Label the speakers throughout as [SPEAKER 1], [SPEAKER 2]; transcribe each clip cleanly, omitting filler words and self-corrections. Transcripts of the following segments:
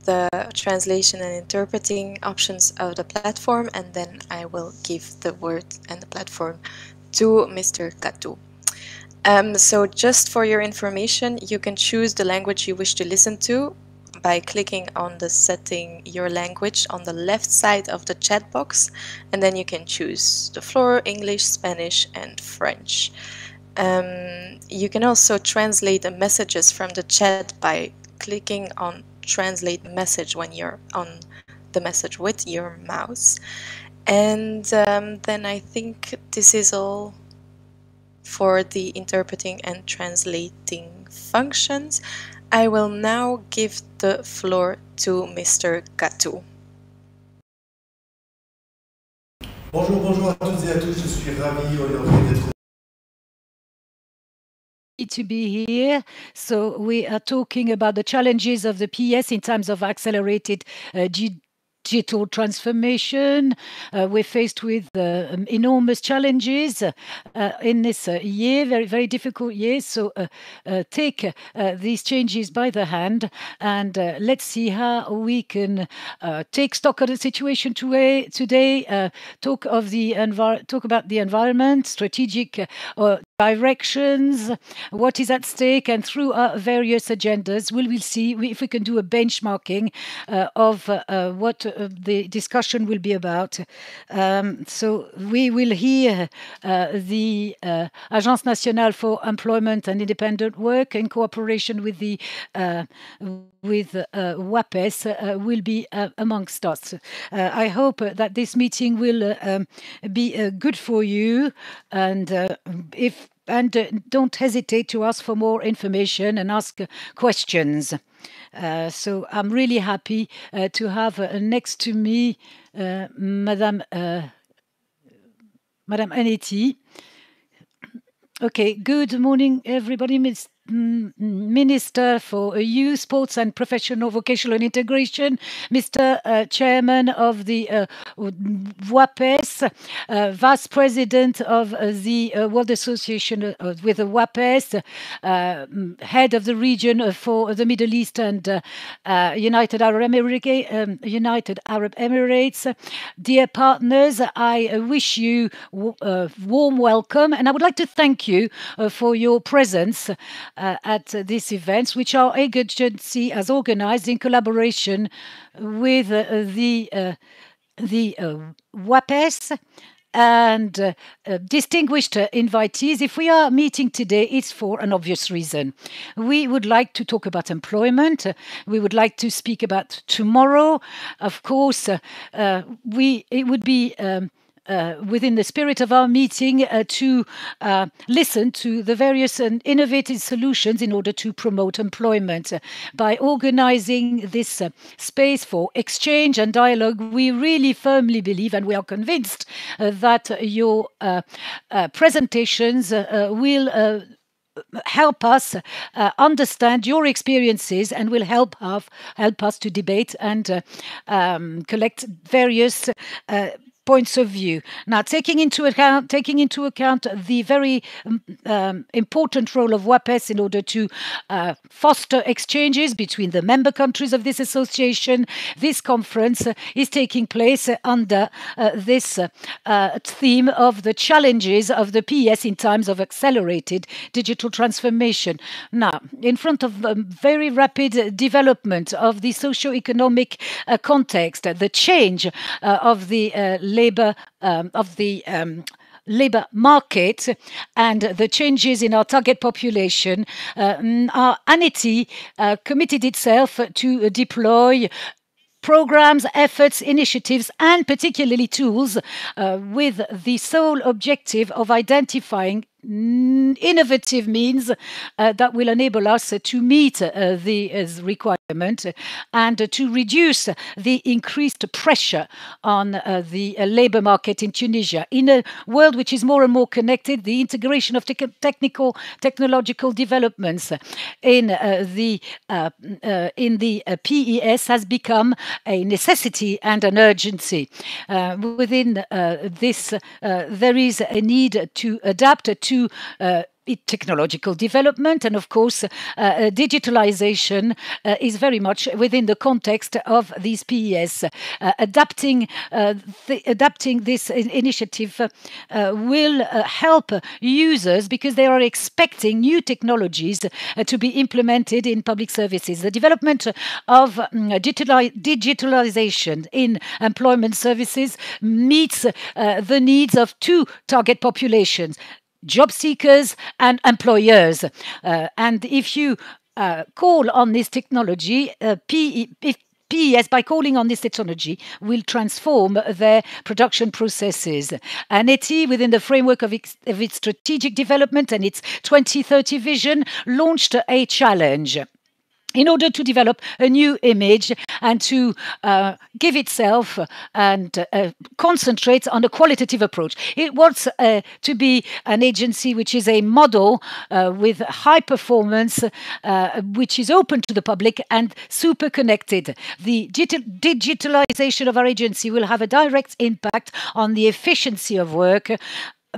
[SPEAKER 1] the translation and interpreting options of the platform, and then I will give the word and the platform to Mr. Katou. So just for your information, you can choose the language you wish to listen to by clicking on the setting your language on the left side of the chat box, and then you can choose the floor, English, Spanish and French. You can also translate the messages from the chat by clicking on translate message when you're on the message with your mouse. And then I think this is all for the interpreting and translating functions. I will now give the floor to Mr. Katou.
[SPEAKER 2] Bonjour à toutes et à tous, je suis ravi, honoré d'être
[SPEAKER 3] to be here. So we are talking about the challenges of the PES in terms of accelerated digital transformation. We're faced with enormous challenges in this year, very difficult year. So take these changes by the hand and let's see how we can take stock of the situation today. Talk about the environment, strategic directions, what is at stake, and through our various agendas, we will see if we can do a benchmarking of what the discussion will be about. So we will hear the Agence Nationale for Employment and Independent Work in cooperation with the WAPES will be amongst us. I hope that this meeting will be good for you, and don't hesitate to ask for more information and ask questions. So I'm really happy to have next to me Madame Aneti. Okay, good morning, everybody. Minister for Youth, Sports and Professional Vocational Integration, Mr. Chairman of the WAPES, Vice President of the World Association with the WAPES, Head of the region for the Middle East and United Arab Emirates. Dear partners, I wish you a warm welcome, and I would like to thank you for your presence at this event, which our agency has organized in collaboration with the WAPES and distinguished invitees. If we are meeting today, it's for an obvious reason. We would like to talk about employment. We would like to speak about tomorrow. Of course, it would be within the spirit of our meeting to listen to the various and innovative solutions in order to promote employment. By organizing this space for exchange and dialogue, we really firmly believe, and we are convinced, that your presentations will help us understand your experiences and will help us to debate and collect various points of view. Now, taking into account the very important role of WAPES in order to foster exchanges between the member countries of this association, this conference is taking place under this theme of the challenges of the PES in times of accelerated digital transformation. Now, in front of very rapid development of the socio-economic context, the change of the labor market and the changes in our target population, our Aneti committed itself to deploy programs, efforts, initiatives, and particularly tools with the sole objective of identifying innovative means that will enable us to meet the requirement and to reduce the increased pressure on the labor market in Tunisia. In a world which is more and more connected, the integration of technological developments in the PES has become a necessity and an urgency. Within this, there is a need to adapt to technological development, and of course, digitalization is very much within the context of these PES. Adapting this initiative will help users because they are expecting new technologies to be implemented in public services. The development of digitalization in employment services meets the needs of two target populations: job seekers and employers. And if you call on this technology, PES, by calling on this technology, will transform their production processes. Aneti, within the framework of its strategic development and its 2030 vision, launched a challenge in order to develop a new image and to give itself and concentrate on a qualitative approach. It wants to be an agency which is a model with high performance, which is open to the public and super connected. The digitalization of our agency will have a direct impact on the efficiency of work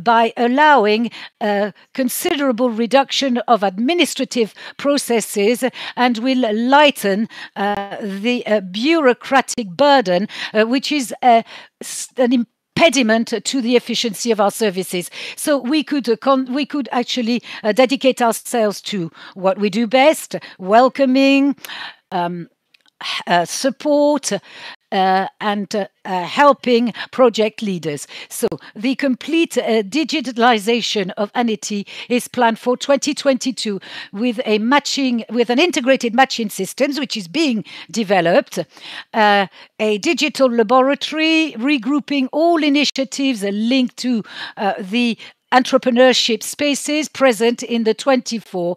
[SPEAKER 3] by allowing a considerable reduction of administrative processes and will lighten the bureaucratic burden, which is an impediment to the efficiency of our services. So we could actually dedicate ourselves to what we do best: welcoming, support, and helping project leaders. So the complete digitalization of Aneti is planned for 2022 with an integrated matching systems which is being developed, a digital laboratory regrouping all initiatives linked to the entrepreneurship spaces present in the 24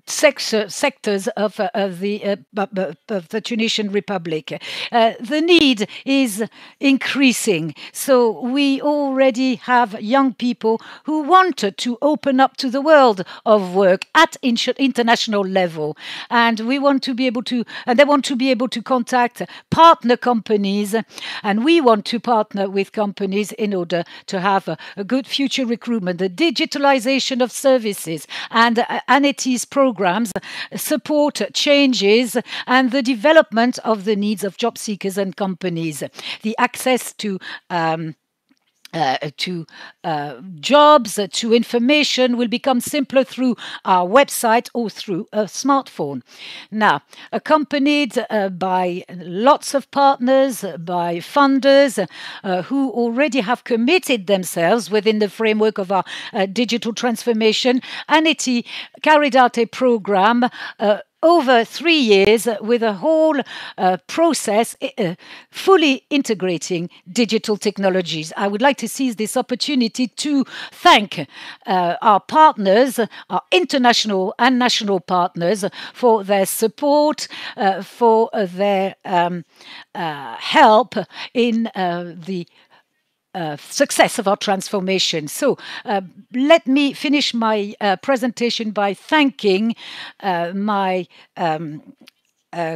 [SPEAKER 3] sectors of the Tunisian Republic. The need is increasing. So we already have young people who want to open up to the world of work at international level. And we want to be able to, and they want to be able to contact partner companies. And we want to partner with companies in order to have a good future recruitment. The digitalization of services and Aneti's programs support changes and the development of the needs of job seekers and companies. The access to jobs, to information will become simpler through our website or through a smartphone. Now, accompanied by lots of partners, by funders who already have committed themselves within the framework of our digital transformation, Aneti carried out a program over 3 years with a whole process fully integrating digital technologies. I would like to seize this opportunity to thank our partners, our international and national partners, for their support, for their help in the success of our transformation. So let me finish my presentation by thanking my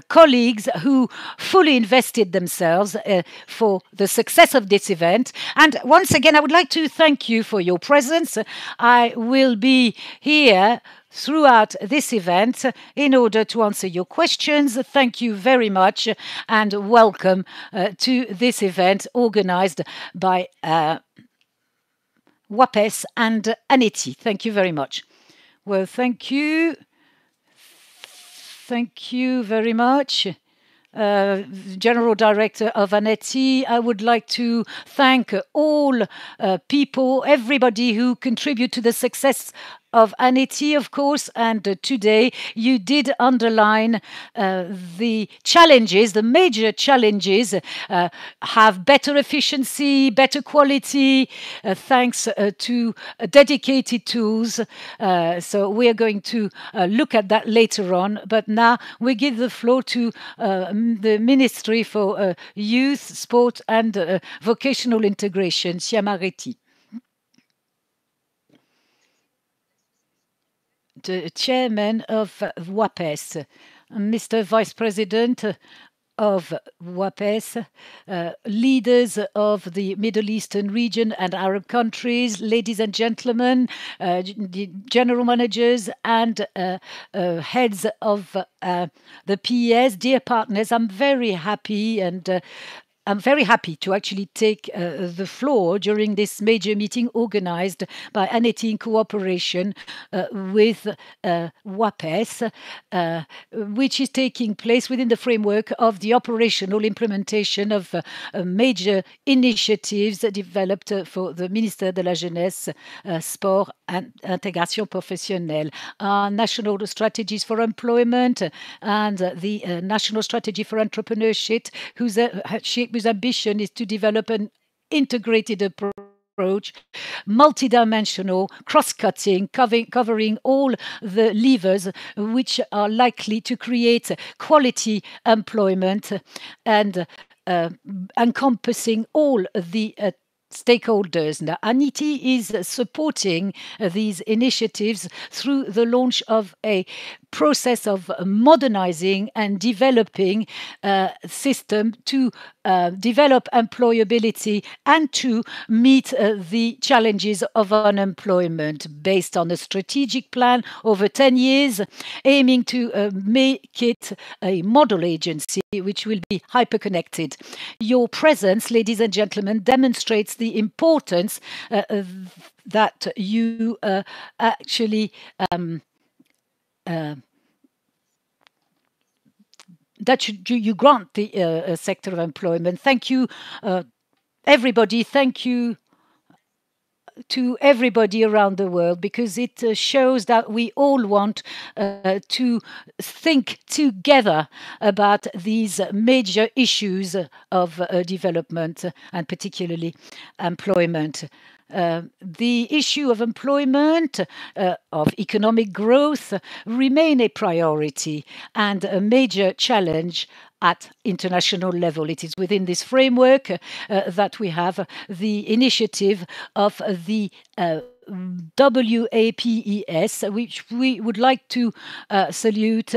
[SPEAKER 3] colleagues who fully invested themselves for the success of this event. And once again, I would like to thank you for your presence. I will be here throughout this event in order to answer your questions. Thank you very much and welcome to this event organized by WAPES and Aneti. Thank you very much. Well, thank you. Thank you very much. General Director of Aneti. I would like to thank all people, everybody who contribute to the success of Aneti, of course, and today you did underline the challenges, the major challenges, have better efficiency, better quality, thanks to dedicated tools. So we are going to look at that later on. But now we give the floor to the Ministry for Youth, Sport and Vocational Integration, Siamareti. The chairman of WAPES, Mr. Vice President, of WAPES, leaders of the Middle Eastern region and Arab countries, ladies and gentlemen, the general managers and heads of the PES, dear partners, I'm very happy to actually take the floor during this major meeting organized by Aneti in cooperation with WAPES, which is taking place within the framework of the operational implementation of major initiatives developed for the Ministère de la Jeunesse, Sport and Intégration Professionnelle, our national strategies for employment and the national strategy for entrepreneurship, whose ambition is to develop an integrated approach, multidimensional, cross-cutting, covering all the levers which are likely to create quality employment and encompassing all the stakeholders. Now, Aneti is supporting these initiatives through the launch of a process of modernizing and developing a system to develop employability and to meet the challenges of unemployment based on a strategic plan over 10 years, aiming to make it a model agency which will be hyper-connected. Your presence, ladies and gentlemen, demonstrates the importance that you actually you grant the sector of employment. Thank you, everybody. Thank you to everybody around the world, because it shows that we all want to think together about these major issues of development and particularly employment. The issue of employment, of economic growth, remain a priority and a major challenge at international level. It is within this framework that we have the initiative of the WAPES, which we would like to salute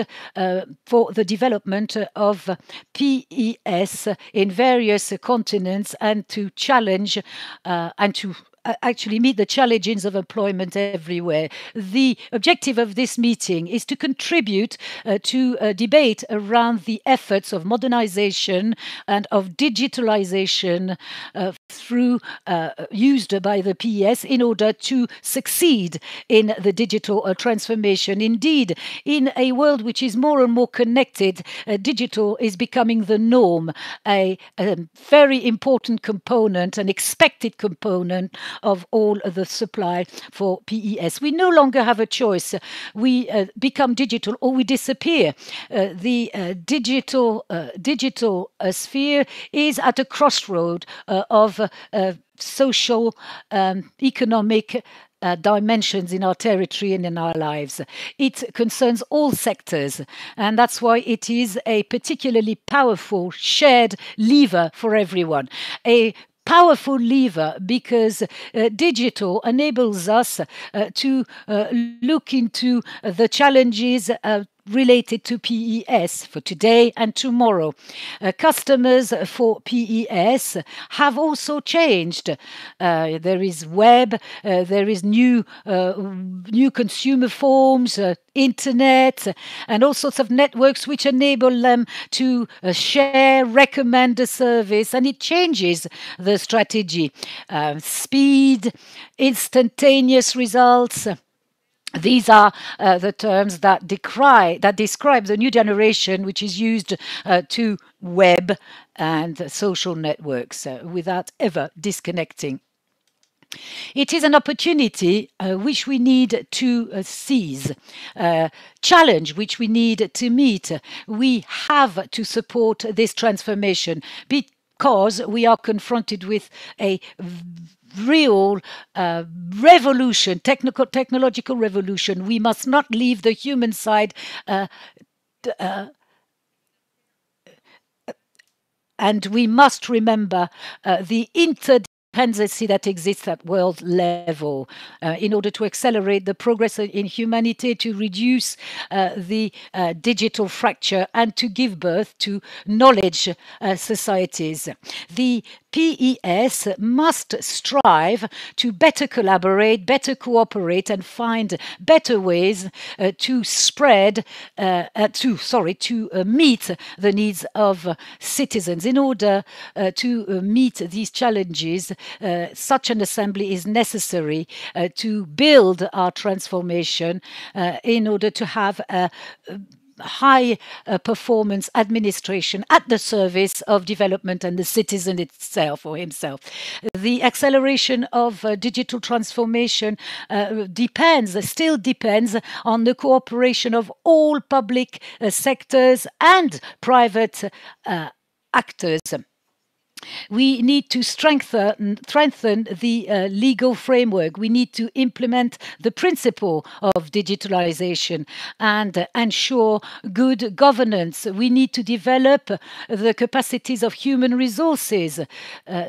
[SPEAKER 3] for the development of PES in various continents and to challenge and to actually meet the challenges of employment everywhere. The objective of this meeting is to contribute to a debate around the efforts of modernization and of digitalization through used by the PES in order to succeed in the digital transformation. Indeed, in a world which is more and more connected, digital is becoming the norm, a very important component, an expected component of all the supply for PES. We no longer have a choice. We become digital or we disappear. The digital sphere is at a crossroad of social, economic dimensions in our territory and in our lives. It concerns all sectors, and that's why it is a particularly powerful shared lever for everyone. A powerful lever because digital enables us to look into the challenges related to PES for today and tomorrow. Customers for PES have also changed. There is web, there is new consumer forms, internet, and all sorts of networks which enable them to share, recommend a service, and it changes the strategy. Speed, instantaneous results. These are the terms that describe the new generation, which is used to web and social networks without ever disconnecting. It is an opportunity which we need to seize, challenge which we need to meet. We have to support this transformation because we are confronted with a real revolution, technological revolution. We must not leave the human side and we must remember the interdependence dependency that exists at world level in order to accelerate the progress in humanity, to reduce the digital fracture, and to give birth to knowledge societies. The PES must strive to better collaborate, better cooperate, and find better ways to meet the needs of citizens. In order to meet these challenges, such an assembly is necessary to build our transformation in order to have a high performance administration at the service of development and the citizen itself or himself. The acceleration of digital transformation still depends on the cooperation of all public sectors and private actors. We need to strengthen the legal framework. We need to implement the principle of digitalization and ensure good governance. We need to develop the capacities of human resources.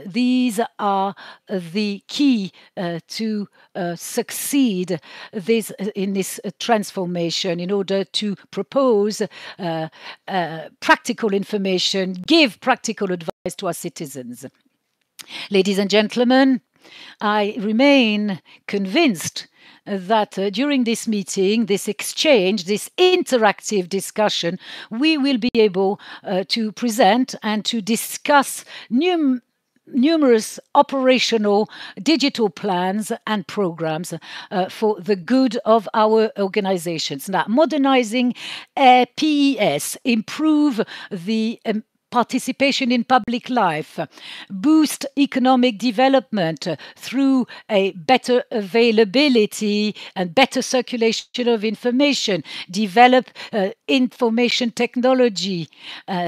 [SPEAKER 3] These are the key to succeed in this transformation in order to propose practical information, give practical advice to our citizens. Ladies and gentlemen, I remain convinced that during this meeting, this exchange, this interactive discussion, we will be able to present and to discuss numerous operational digital plans and programs for the good of our organizations. Now, modernizing PES, improve the participation in public life, boost economic development through a better availability and better circulation of information, develop information technology,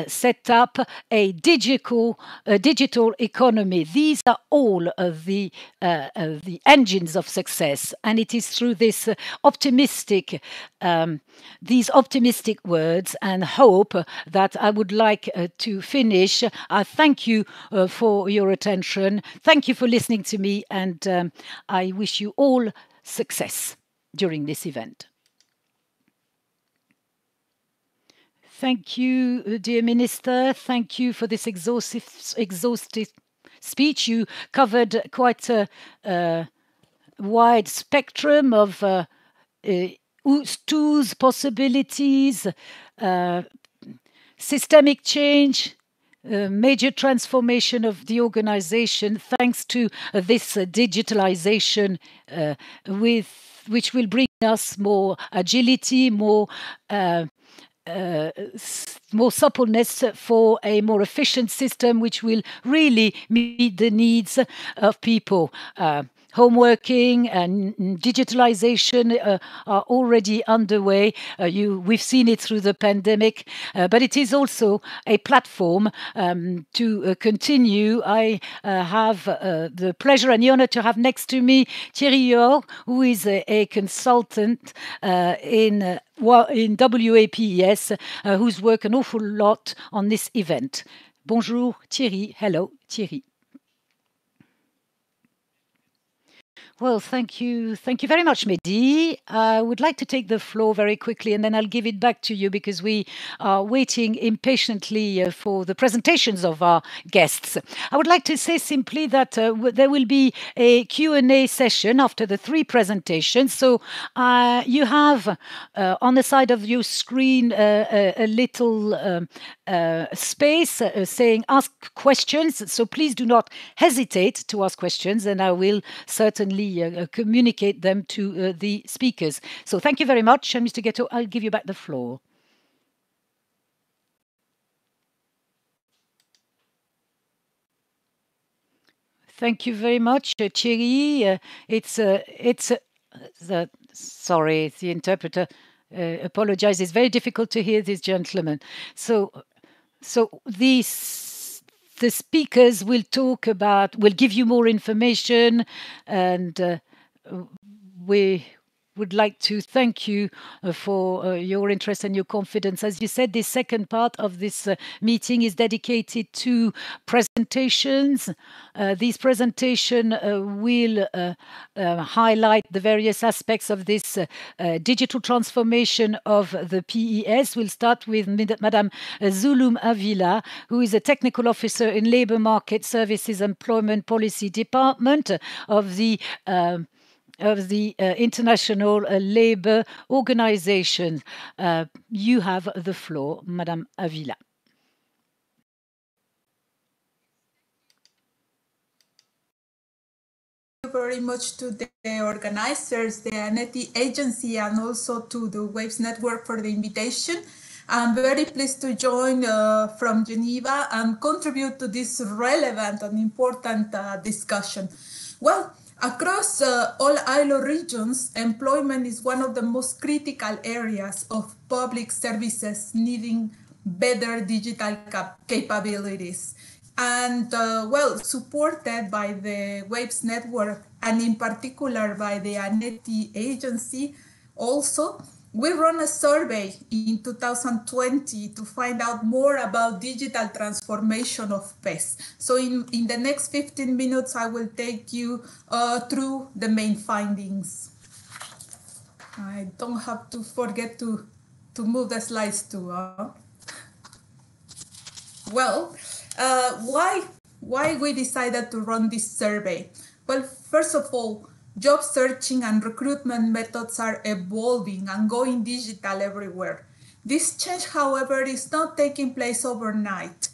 [SPEAKER 3] set up a digital economy. These are all of the engines of success, and it is through this these optimistic words and hope that I would like to finish. I thank you for your attention. Thank you for listening to me, and I wish you all success during this event. Thank you, dear Minister. Thank you for this exhaustive speech. You covered quite a wide spectrum of tools, possibilities, systemic change, major transformation of the organization thanks to this digitalization which will bring us more agility, more suppleness for a more efficient system which will really meet the needs of people. Home working and digitalization are already underway. We've seen it through the pandemic, but it is also a platform to continue. I have the pleasure and the honor to have next to me Thierry Yor, who is a consultant in WAPES, who's worked an awful lot on this event. Bonjour Thierry. Hello Thierry. Well, thank you. Thank you very much, Mehdi. I would like to take the floor very quickly, and then I'll give it back to you because we are waiting impatiently for the presentations of our guests. I would like to say simply that there will be a Q&A session after the 3 presentations. So you have on the side of your screen a little space saying ask questions. So please do not hesitate to ask questions, and I will certainly communicate them to the speakers. So thank you very much. And Mr. Ghetto, I'll give you back the floor. Thank you very much, Thierry. Sorry, the interpreter apologizes. It's very difficult to hear this gentleman. So the speakers will give you more information, and we would like to thank you for your interest and your confidence. As you said, the second part of this meeting is dedicated to presentations. This presentation will highlight the various aspects of this digital transformation of the PES. We'll start with Madame Zulum Avila, who is a technical officer in Labour Market Services Employment Policy Department of the International Labour Organization. You have the floor, Madame Avila.
[SPEAKER 4] Thank you very much to the organizers, the Aneti agency, and also to the Waves Network for the invitation. I'm very pleased to join from Geneva and contribute to this relevant and important discussion. Well, across all ILO regions, employment is one of the most critical areas of public services needing better digital capabilities. And well, supported by the Waves Network and in particular by the Aneti agency, also, we run a survey in 2020 to find out more about digital transformation of PES. So in the next 15 minutes, I will take you through the main findings. I don't have to forget to move the slides too. Well, why we decided to run this survey? Well, first of all, job searching and recruitment methods are evolving and going digital everywhere. This change, however, is not taking place overnight.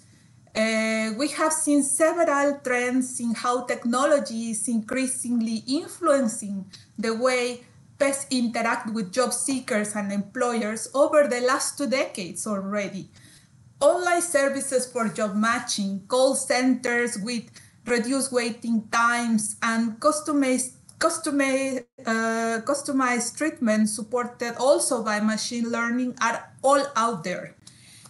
[SPEAKER 4] We have seen several trends in how technology is increasingly influencing the way PES interact with job seekers and employers over the last 2 decades already. Online services for job matching, call centers with reduced waiting times, and customized treatment supported also by machine learning are all out there.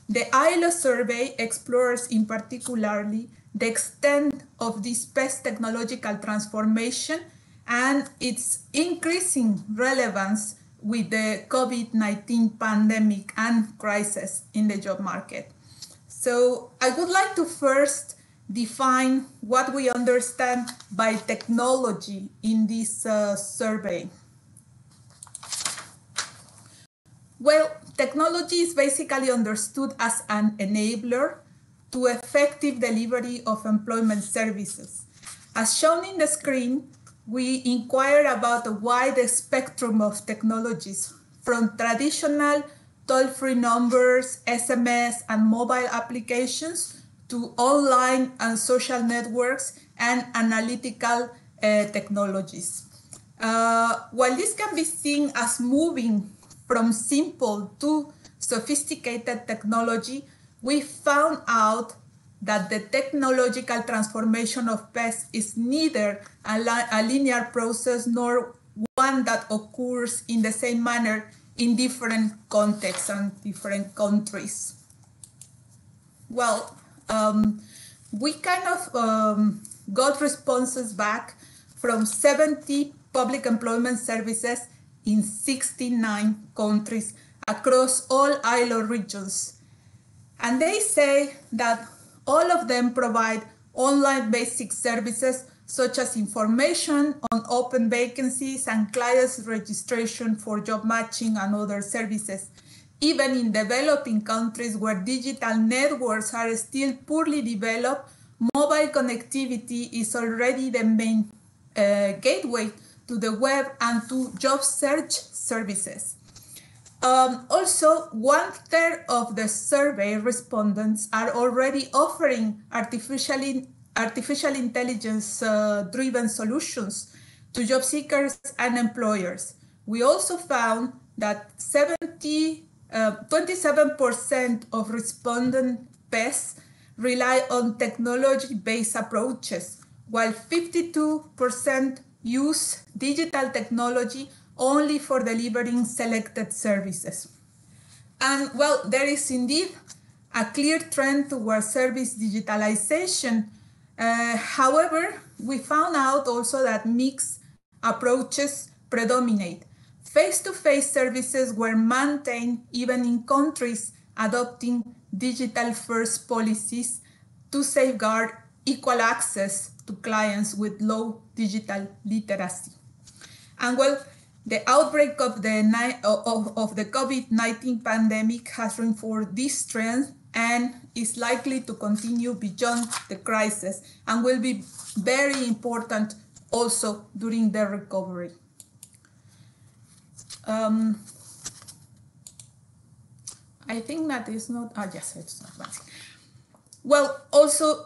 [SPEAKER 4] The ILO survey explores in particularly the extent of this PES technological transformation and its increasing relevance with the COVID-19 pandemic and crisis in the job market. So I would like to first define what we understand by technology in this survey. Well, technology is basically understood as an enabler to effective delivery of employment services. As shown in the screen, we inquire about a wide spectrum of technologies, from traditional toll-free numbers, SMS, and mobile applications to online and social networks and analytical technologies. While this can be seen as moving from simple to sophisticated technology, we found out that the technological transformation of PES is neither a linear process nor one that occurs in the same manner in different contexts and different countries. Well, we kind of got responses back from 70 public employment services in 69 countries across all ILO regions. And they say that all of them provide online basic services such as information on open vacancies and clients registration for job matching and other services. Even in developing countries where digital networks are still poorly developed, mobile connectivity is already the main gateway to the web and to job search services. Also, 1/3 of the survey respondents are already offering artificial intelligence driven solutions to job seekers and employers. We also found that 27% of respondent PES rely on technology-based approaches, while 52% use digital technology only for delivering selected services. And well, there is indeed a clear trend towards service digitalization. However, we found out also that mixed approaches predominate. Face-to-face services were maintained even in countries adopting digital-first policies to safeguard equal access to clients with low digital literacy. And well, the outbreak of the COVID-19 pandemic has reinforced this trend and is likely to continue beyond the crisis and will be very important also during the recovery. I think that is not, yes, it's not basic. Well, also,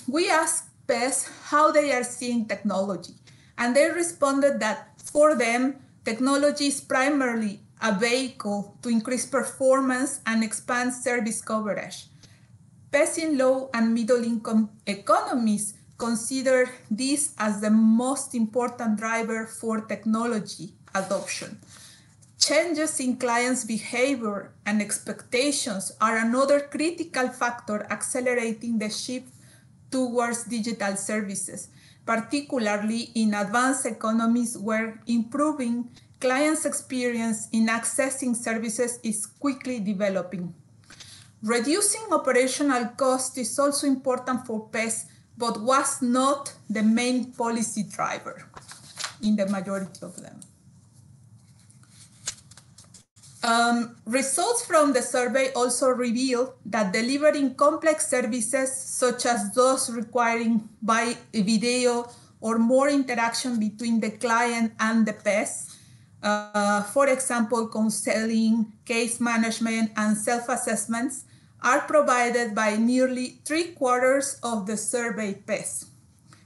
[SPEAKER 4] we asked PES how they are seeing technology, and they responded that for them, technology is primarily a vehicle to increase performance and expand service coverage. PES in low and middle income economies consider this as the most important driver for technology adoption. Changes in clients' behavior and expectations are another critical factor accelerating the shift towards digital services, particularly in advanced economies where improving clients' experience in accessing services is quickly developing. Reducing operational cost is also important for PES, but was not the main policy driver in the majority of them. Results from the survey also reveal that delivering complex services, such as those requiring by video or more interaction between the client and the PES, for example, counseling, case management, and self-assessments, are provided by nearly 3/4 of the survey PES.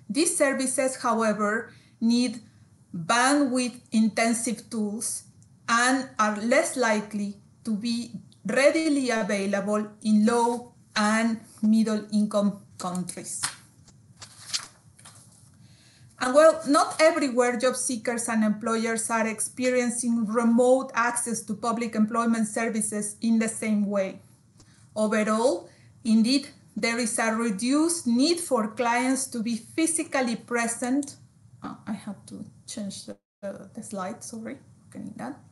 [SPEAKER 4] These services, however, need bandwidth-intensive tools and are less likely to be readily available in low and middle income countries. And well, not everywhere job seekers and employers are experiencing remote access to public employment services in the same way. Overall, indeed, there is a reduced need for clients to be physically present. I have to change the slide, sorry, getting that.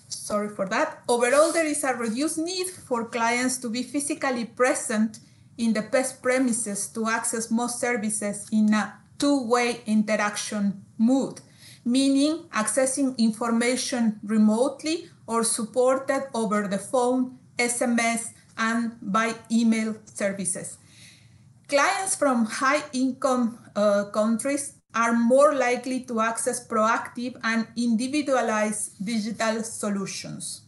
[SPEAKER 4] Sorry for that. Overall, there is a reduced need for clients to be physically present in the PES premises to access most services in a two-way interaction mode, meaning accessing information remotely or supported over the phone, SMS, and by email services. Clients from high-income countries are more likely to access proactive and individualized digital solutions.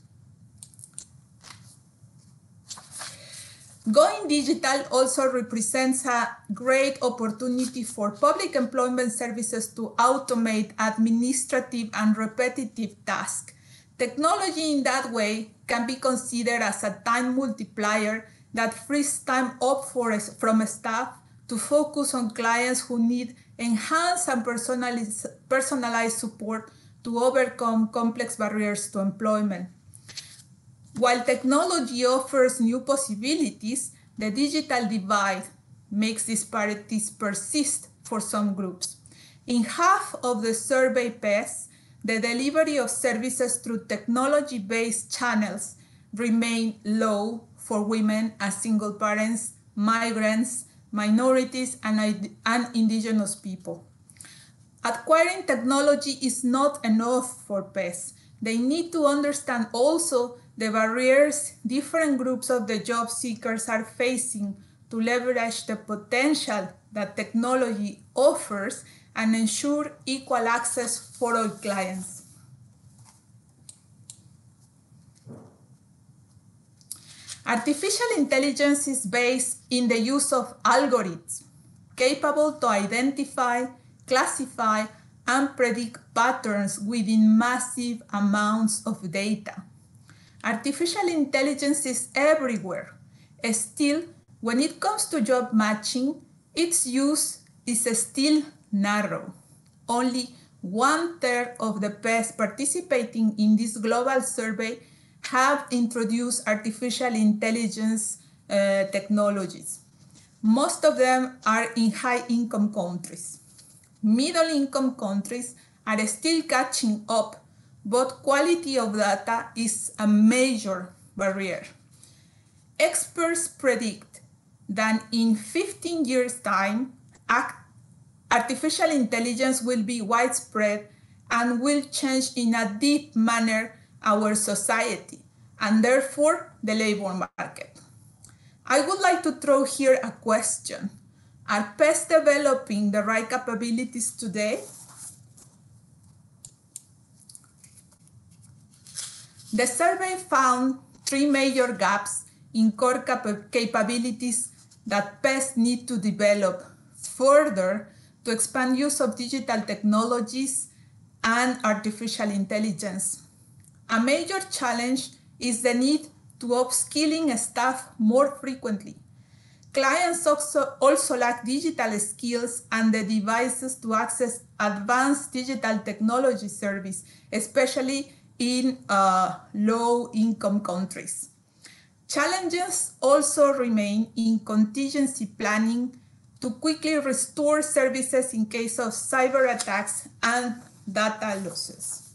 [SPEAKER 4] Going digital also represents a great opportunity for public employment services to automate administrative and repetitive tasks. Technology in that way can be considered as a time multiplier that frees time up from staff to focus on clients who need enhanced and personalized support to overcome complex barriers to employment. While technology offers new possibilities, the digital divide makes disparities persist for some groups. In half of the survey PES, the delivery of services through technology-based channels remain low for women as single parents, migrants, minorities, and indigenous people. Acquiring technology is not enough for PES. They need to understand also the barriers different groups of the job seekers are facing to leverage the potential that technology offers and ensure equal access for all clients. Artificial intelligence is based in the use of algorithms capable to identify, classify, and predict patterns within massive amounts of data. Artificial intelligence is everywhere. Still, when it comes to job matching, its use is still narrow. Only 1/3 of the PES participating in this global survey have introduced artificial intelligence technologies. Most of them are in high-income countries. Middle-income countries are still catching up, but quality of data is a major barrier. Experts predict that in 15 years' time, artificial intelligence will be widespread and will change in a deep manner our society and therefore the labor market. I would like to throw here a question. Are PES developing the right capabilities today? The survey found three major gaps in core capabilities that PES need to develop further to expand use of digital technologies and artificial intelligence. A major challenge is the need to upskilling staff more frequently. Clients also lack digital skills and the devices to access advanced digital technology service, especially in low-income countries. Challenges also remain in contingency planning to quickly restore services in case of cyber attacks and data losses.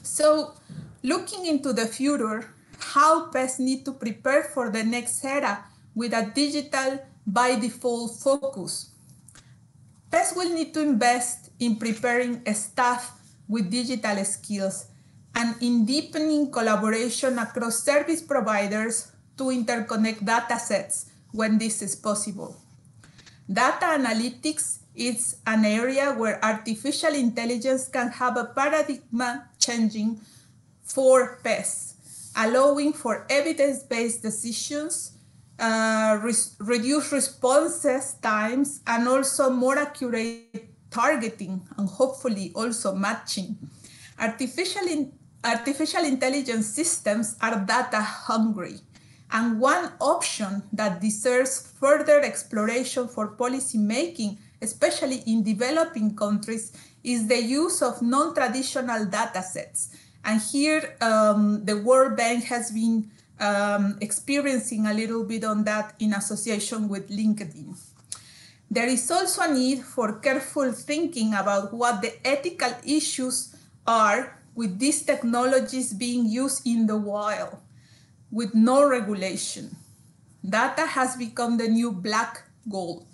[SPEAKER 4] So, looking into the future, how PES need to prepare for the next era with a digital by default focus. PES will need to invest in preparing staff with digital skills and in deepening collaboration across service providers to interconnect data sets when this is possible. Data analytics is an area where artificial intelligence can have a paradigm changing for PES, allowing for evidence-based decisions, reduce responses times, and also more accurate targeting and hopefully also matching. Artificial intelligence systems are data hungry, and one option that deserves further exploration for policy making, especially in developing countries, is the use of non-traditional data sets. And here the World Bank has been experiencing a little bit on that in association with LinkedIn. There is also a need for careful thinking about what the ethical issues are with these technologies being used in the wild, with no regulation. Data has become the new black gold.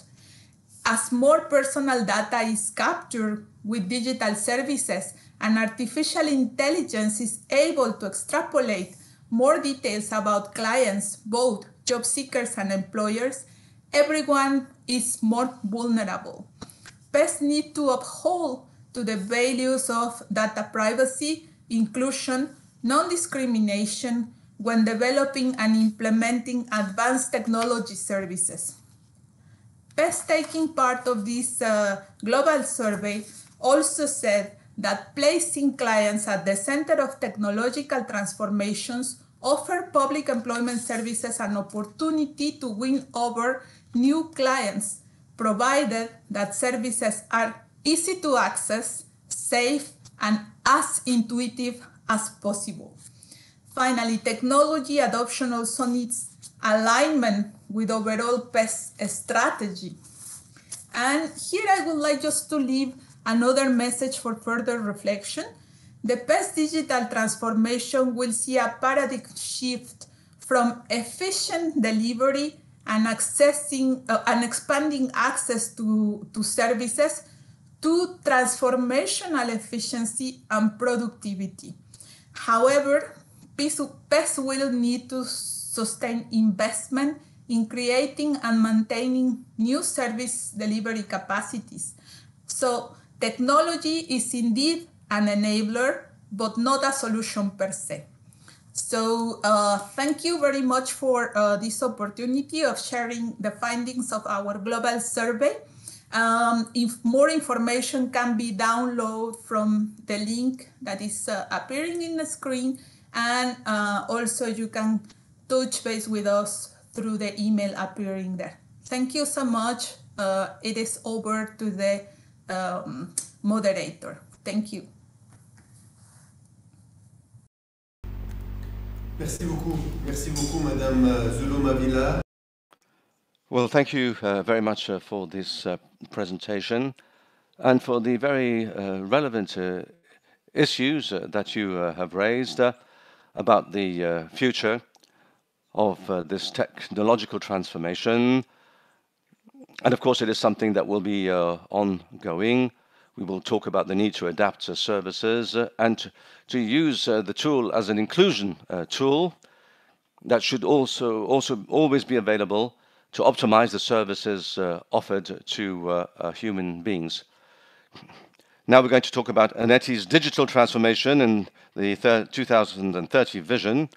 [SPEAKER 4] As more personal data is captured with digital services and artificial intelligence is able to extrapolate more details about clients, both job seekers and employers, everyone is more vulnerable. PES need to uphold to the values of data privacy, inclusion, non-discrimination when developing and implementing advanced technology services. PES taking part of this global survey also said that placing clients at the center of technological transformations offer public employment services an opportunity to win over new clients, provided that services are easy to access, safe, and as intuitive as possible. Finally, technology adoption also needs alignment with overall PES strategy. And here I would like just to leave another message for further reflection. The PES digital transformation will see a paradigm shift from efficient delivery and accessing and expanding access to services to transformational efficiency and productivity. However, PES will need to sustain investment in creating and maintaining new service delivery capacities. So technology is indeed an enabler, but not a solution per se. So thank you very much for this opportunity of sharing the findings of our global survey. If more information can be downloaded from the link that is appearing in the screen, and also you can touch base with us through the email appearing there. Thank you so much. It is over to the moderator. Thank you.
[SPEAKER 2] Merci beaucoup, Madame Zulumavila.
[SPEAKER 5] Well, thank you very much for this presentation and for the very relevant issues that you have raised about the future of this technological transformation. And of course, it is something that will be ongoing. We will talk about the need to adapt services and to use the tool as an inclusion tool that should also always be available to optimize the services offered to human beings. Now we're going to talk about Aneti's digital transformation and the 2030 vision.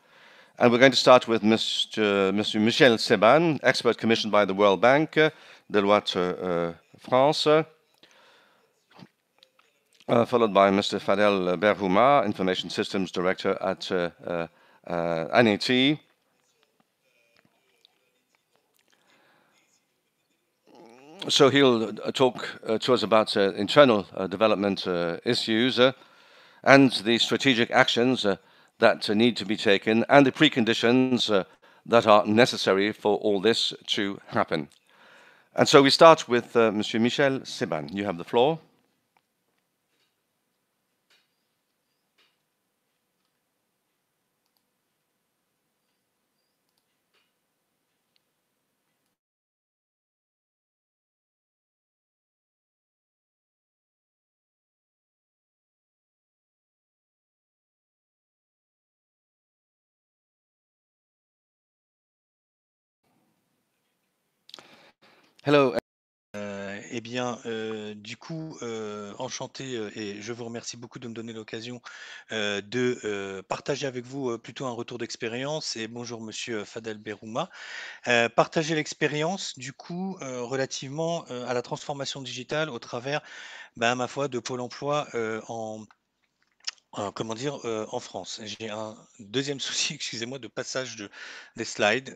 [SPEAKER 5] And we're going to start with Mr. Michel Seban, expert commissioned by the World Bank, Deloitte France, followed by Mr. Fadel Berhouma, Information Systems Director at Aneti. So he'll talk to us about internal development issues and the strategic actions that need to be taken and the preconditions that are necessary for all this to happen. And so we start with Monsieur Michel Seban. You have the floor. Hello.
[SPEAKER 6] Eh bien, du coup, enchanté et je vous remercie beaucoup de me donner l'occasion de partager avec vous plutôt un retour d'expérience. Et bonjour, monsieur Fadel Berhouma. Partager l'expérience, du coup, relativement à la transformation digitale au travers, à ma foi, de Pôle emploi comment dire, en France. J'ai un deuxième souci, excusez-moi, de passage des slides.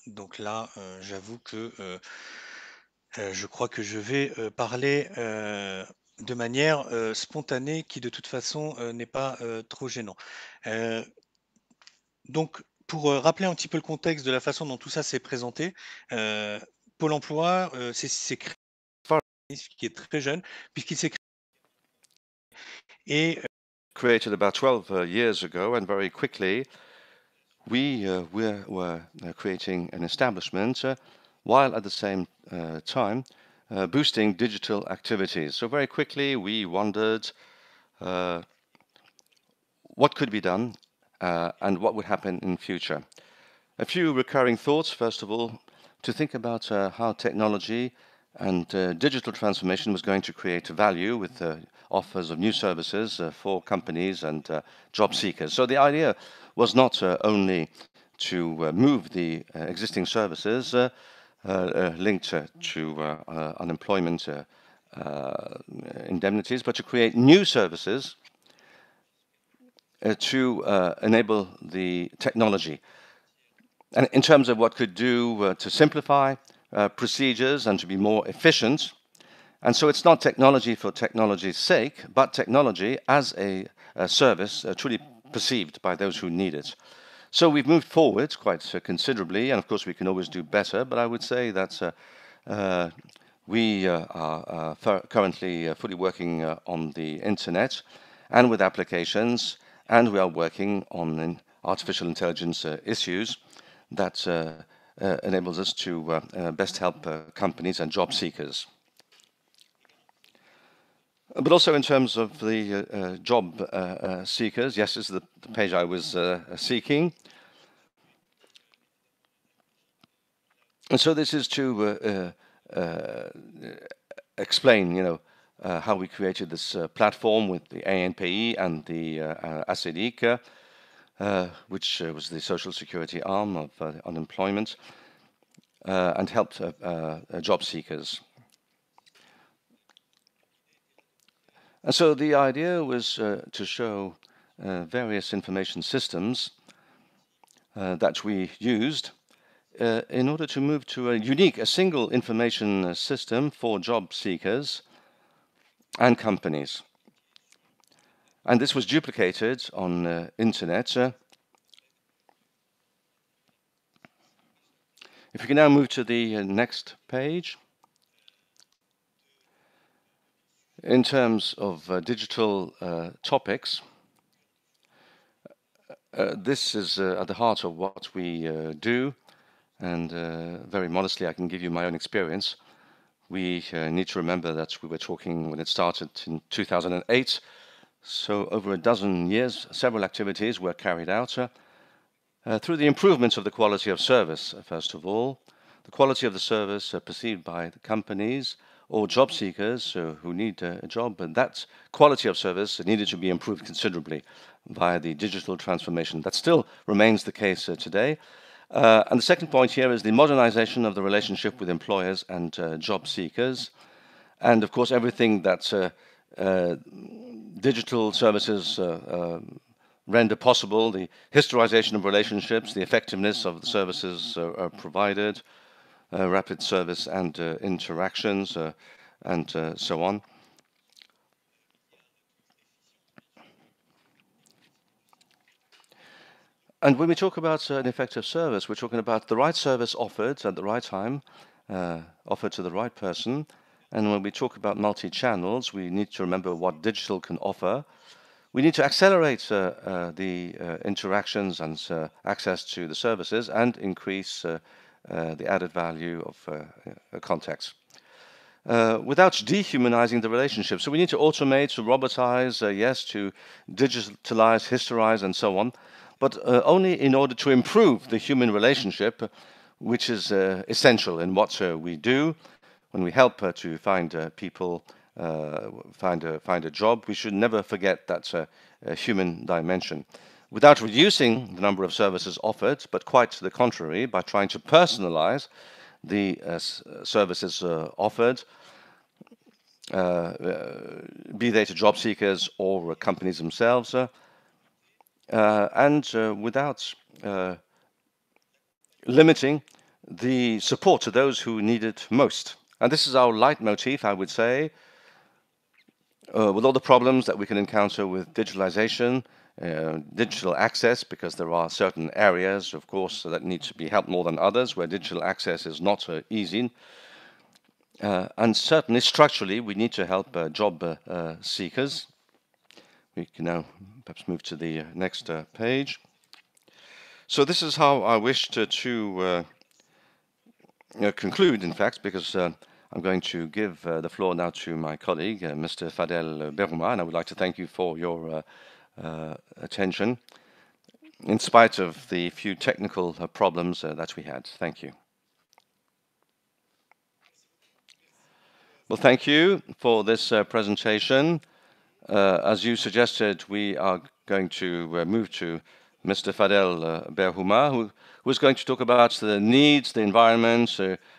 [SPEAKER 6] Donc là, j'avoue que je crois que je vais parler de manière spontanée, qui de toute façon n'est pas trop gênant. Donc, pour rappeler un petit peu le contexte de la façon dont tout ça s'est présenté, Pôle emploi, c'est créé qui est très jeune, puisqu'il s'est créé et
[SPEAKER 5] Created about 12 years ago, and very quickly we were creating an establishment while at the same time boosting digital activities. So very quickly we wondered what could be done and what would happen in future. A few recurring thoughts, first of all, to think about how technology and digital transformation was going to create value with offers of new services for companies and job seekers. So the idea was not only to move the existing services linked to unemployment indemnities, but to create new services to enable the technology. And in terms of what could do to simplify procedures and to be more efficient. And so it's not technology for technology's sake, but technology as a service truly perceived by those who need it. So we've moved forward quite considerably, and of course we can always do better, but I would say that we are currently fully working on the internet and with applications, and we are working on artificial intelligence issues that enables us to best help companies and job seekers. But also in terms of the job seekers, yes, this is the page I was seeking. And so this is to explain, how we created this platform with the ANPI and the ACEDIC, which was the social security arm of unemployment, and helped job seekers. And so the idea was to show various information systems that we used in order to move to a single information system for job seekers and companies. And this was duplicated on internet If we can now move to the next page. In terms of digital topics, this is at the heart of what we do, and very modestly I can give you my own experience. We need to remember that we were talking when it started in 2008, so over a dozen years, several activities were carried out through the improvements of the quality of service, first of all, the quality of the service perceived by the companies or job seekers who need a job, and that quality of service needed to be improved considerably via the digital transformation. That still remains the case today. And the second point here is the modernization of the relationship with employers and job seekers. And of course, everything that digital services render possible, the historization of relationships, the effectiveness of the services provided, rapid service and interactions, and so on. And when we talk about an effective service, we're talking about the right service offered at the right time, offered to the right person. And when we talk about multi-channels, we need to remember what digital can offer. We need to accelerate the interactions and access to the services and increase the added value of context. Without dehumanizing the relationship. So we need to automate, to robotize, yes, to digitalize, historize, and so on, but only in order to improve the human relationship, which is essential in what we do. When we help to find people, find a job, we should never forget that human dimension. Without reducing the number of services offered, but quite to the contrary, by trying to personalize the services offered, be they to job seekers or companies themselves, and without limiting the support to those who need it most. And this is our leitmotif, I would say, with all the problems that we can encounter with digitalization, digital access, because there are certain areas, of course, that need to be helped more than others, where digital access is not easy. And certainly, structurally, we need to help job seekers. We can now perhaps move to the next page. So this is how I wish to conclude, in fact, because I'm going to give the floor now to my colleague, Mr. Fadel Berouma, and I would like to thank you for your attention, in spite of the few technical problems that we had. Thank you. Well, thank you for this presentation. As you suggested, we are going to move to Mr. Fadel Berouma, who is going to talk about the needs, the environment,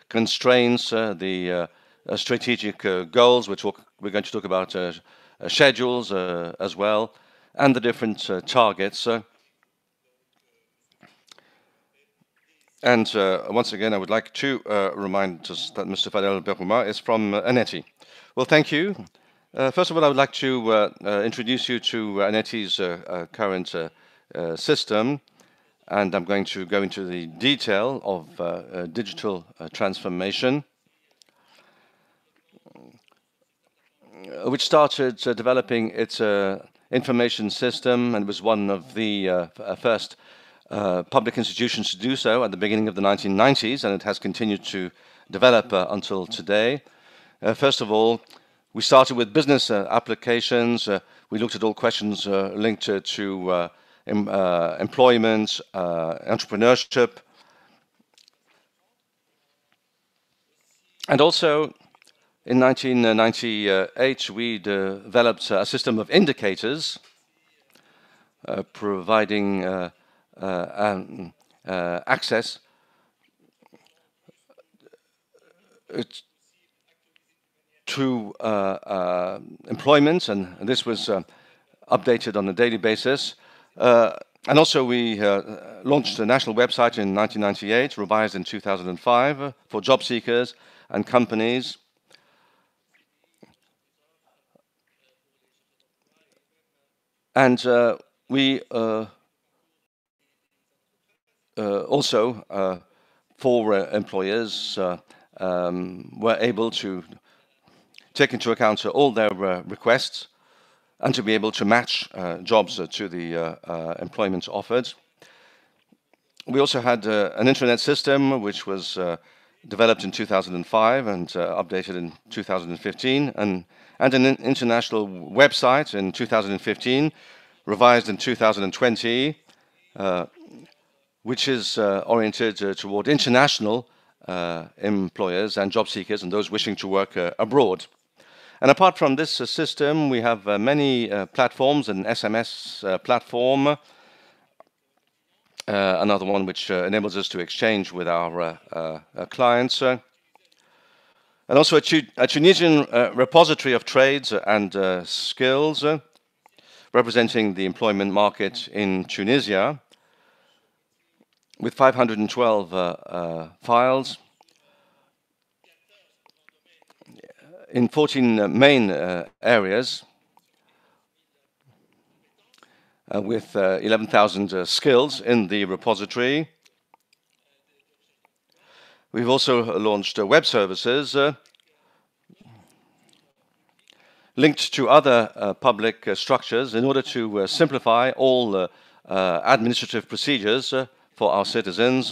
[SPEAKER 5] constraints, the strategic goals. We're going to talk about schedules as well, and the different targets. And once again, I would like to remind us that Mr. Fadel Berouma is from Aneti. Well, thank you. First of all, I would like to introduce you to Aneti's current system, and I'm going to go into the detail of digital transformation, which started developing its information system and was one of the first public institutions to do so at the beginning of the 1990s, and it has continued to develop until today. First of all, we started with business applications. We looked at all questions linked to employment, entrepreneurship, and also in 1998 we developed a system of indicators providing access to employment, and this was updated on a daily basis. And also we launched a national website in 1998, revised in 2005, for job seekers and companies. And we also for employers were able to take into account all their requests and to be able to match jobs to the employment offered. We also had an intranet system which was developed in 2005 and updated in 2015, and an international website in 2015, revised in 2020, which is oriented toward international employers and job seekers and those wishing to work abroad. And apart from this system, we have many platforms, an SMS platform, another one which enables us to exchange with our clients, and also a Tunisian repository of trades and skills representing the employment market in Tunisia, with 512 files in 14 main areas, with 11,000 skills in the repository. We've also launched web services linked to other public structures in order to simplify all administrative procedures for our citizens.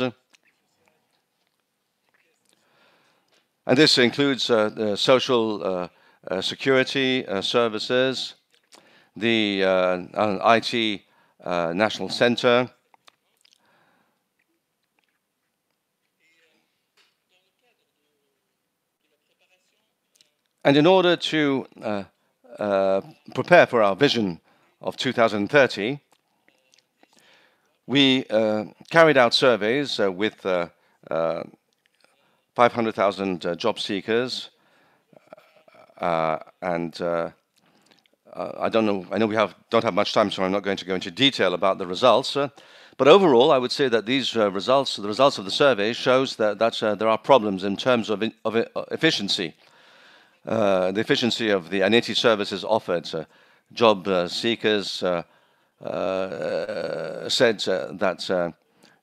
[SPEAKER 5] And this includes the social security services, the IT National Center, and in order to prepare for our vision of 2030, we carried out surveys with 500,000 job seekers, and I know we don't have much time, so I'm not going to go into detail about the results. But overall, I would say that these results, the results of the survey, shows that there are problems in terms of efficiency. The efficiency of the Aneti services offered. Job seekers said that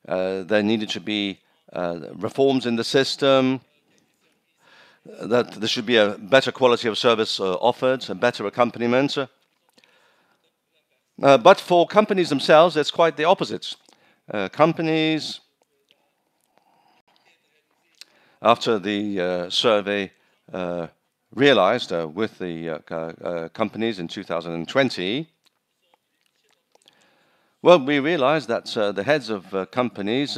[SPEAKER 5] there needed to be reforms in the system, that there should be a better quality of service offered, a better accompaniment. But for companies themselves, it's quite the opposite. Companies, after the survey realized with the companies in 2020, well, we realized that the heads of companies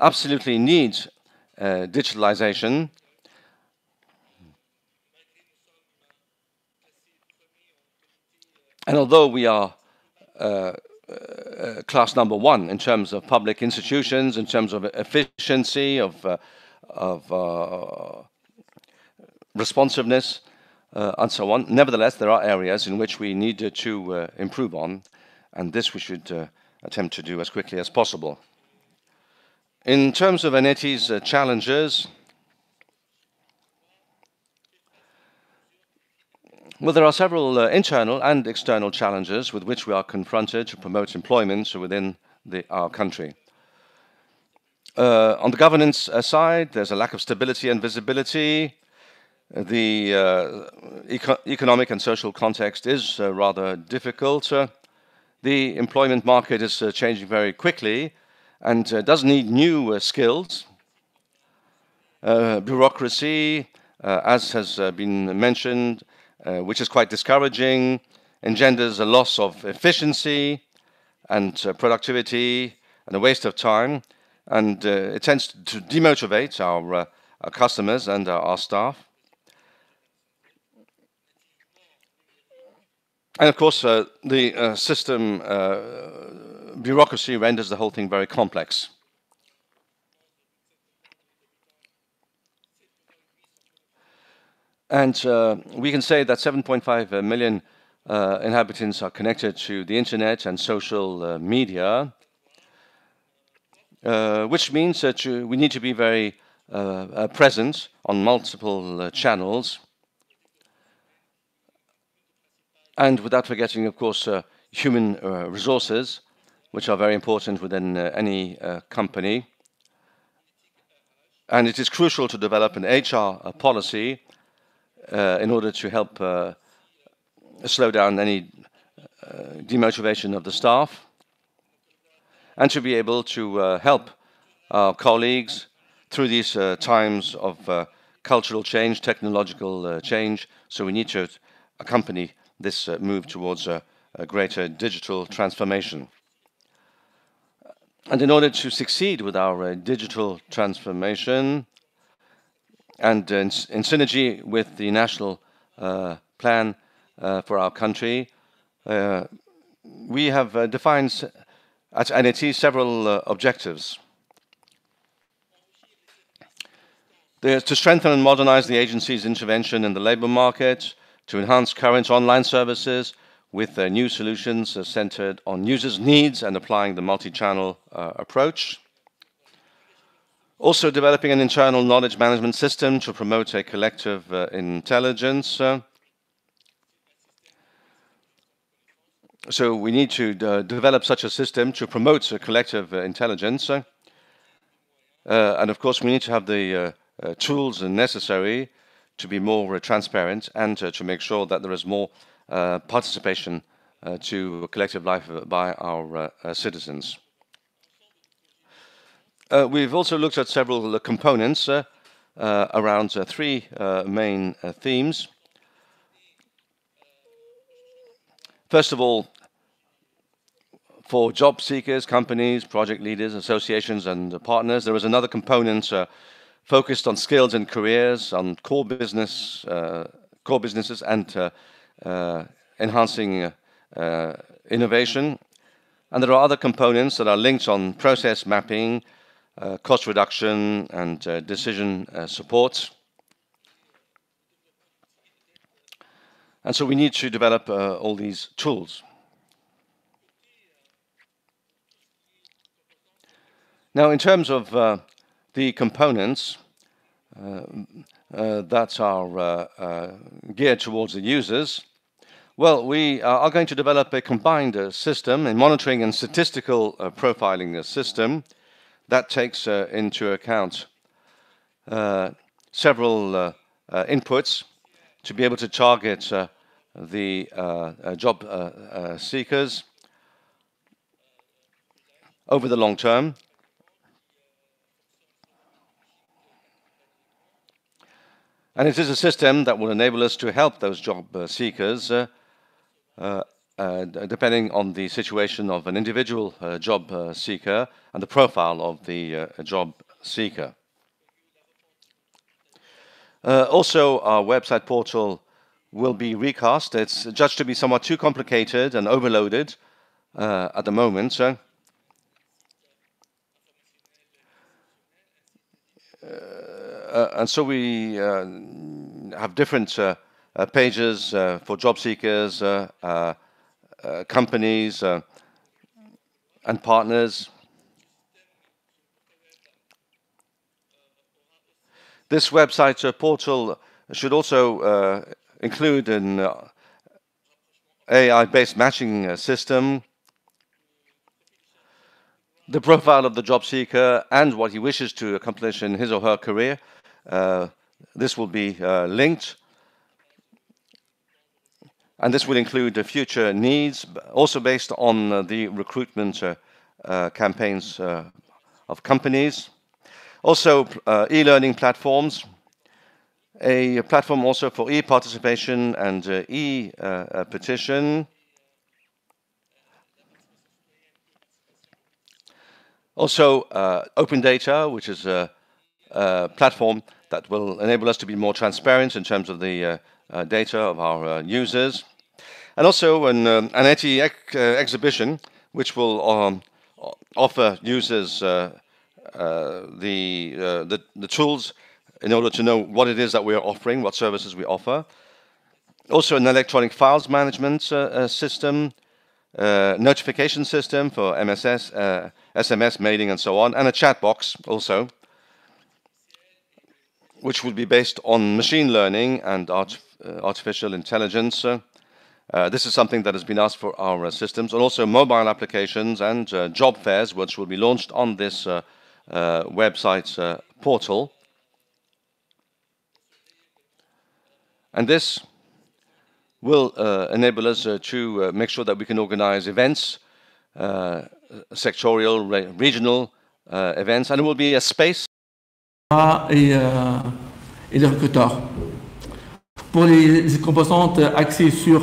[SPEAKER 5] absolutely need digitalization. And although we are class number one in terms of public institutions, in terms of efficiency, of responsiveness, and so on, nevertheless, there are areas in which we need to improve on, and this we should attempt to do as quickly as possible. In terms of Aneti's challenges, well, there are several internal and external challenges with which we are confronted to promote employment within our country. On the governance side, there's a lack of stability and visibility. The economic and social context is rather difficult. The employment market is changing very quickly and does need new skills. Bureaucracy, as has been mentioned, which is quite discouraging, engenders a loss of efficiency and productivity and a waste of time, and it tends to demotivate our customers and our staff. And of course, the system bureaucracy renders the whole thing very complex. And we can say that 7.5 million inhabitants are connected to the internet and social media, which means that we need to be very present on multiple channels. And without forgetting, of course, human resources, which are very important within any company. And it is crucial to develop an HR policy in order to help slow down any demotivation of the staff, and to be able to help our colleagues through these times of cultural change, technological change. So we need to accompany this move towards a greater digital transformation. And in order to succeed with our digital transformation, and in synergy with the national plan for our country, we have defined at Aneti several objectives. There's to strengthen and modernize the agency's intervention in the labor market, to enhance current online services with new solutions centered on users' needs and applying the multi-channel approach. Also developing an internal knowledge management system to promote a collective intelligence. So we need to develop such a system to promote a collective intelligence. And of course, we need to have the tools necessary to be more transparent and to make sure that there is more participation to collective life by our citizens. We've also looked at several components around three main themes. First of all, for job seekers, companies, project leaders, associations, and partners, there is another component focused on skills and careers, on core businesses, and enhancing innovation. And there are other components that are linked on process mapping, cost reduction, and decision support. And so we need to develop all these tools. Now, in terms of the components that are geared towards the users, well, we are going to develop a combined system, a monitoring and statistical profiling system that takes into account several inputs to be able to target the job seekers over the long term. And it is a system that will enable us to help those job seekers depending on the situation of an individual job seeker and the profile of the job seeker. Also, our website portal will be recast. It's judged to be somewhat too complicated and overloaded at the moment. And so we have different pages for job seekers, companies, and partners. This website portal should also include an AI-based matching system, the profile of the job seeker and what he wishes to accomplish in his or her career. This will be linked, and this will include the future needs, also based on the recruitment campaigns of companies. Also, e-learning platforms, a platform also for e-participation and e-petition. Also, open data, which is a platform that will enable us to be more transparent in terms of the data of our users. And also an Aneti exhibition, which will offer users the tools in order to know what it is that we are offering, what services we offer. Also an electronic files management system, notification system for MSS, SMS, mailing, and so on, and a chat box also, which will be based on machine learning and artificial intelligence. This is something that has been asked for our systems, and also mobile applications and job fairs, which will be launched on this website portal. And this will enable us to make sure that we can organize events, sectorial, regional events, and it will be a space.
[SPEAKER 7] Et les recruteurs. Pour les composantes axées sur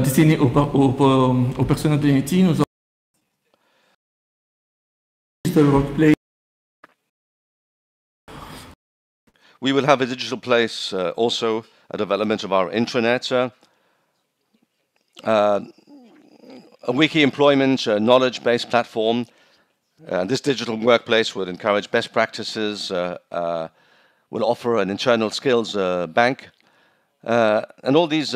[SPEAKER 7] destinées aux personnels de Aneti, nous avons workplace.
[SPEAKER 5] We will have a digital place, also a development of our intranet, a wiki employment knowledge-based platform. This digital workplace will encourage best practices, will offer an internal skills bank. And all these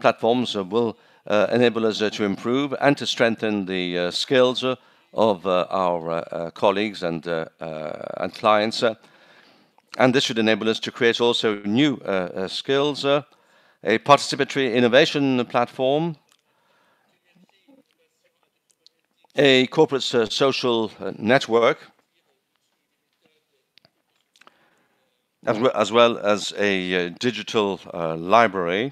[SPEAKER 5] platforms will enable us to improve and to strengthen the skills of our colleagues and clients. And this should enable us to create also new skills, a participatory innovation platform, a corporate social network, as well as a digital library.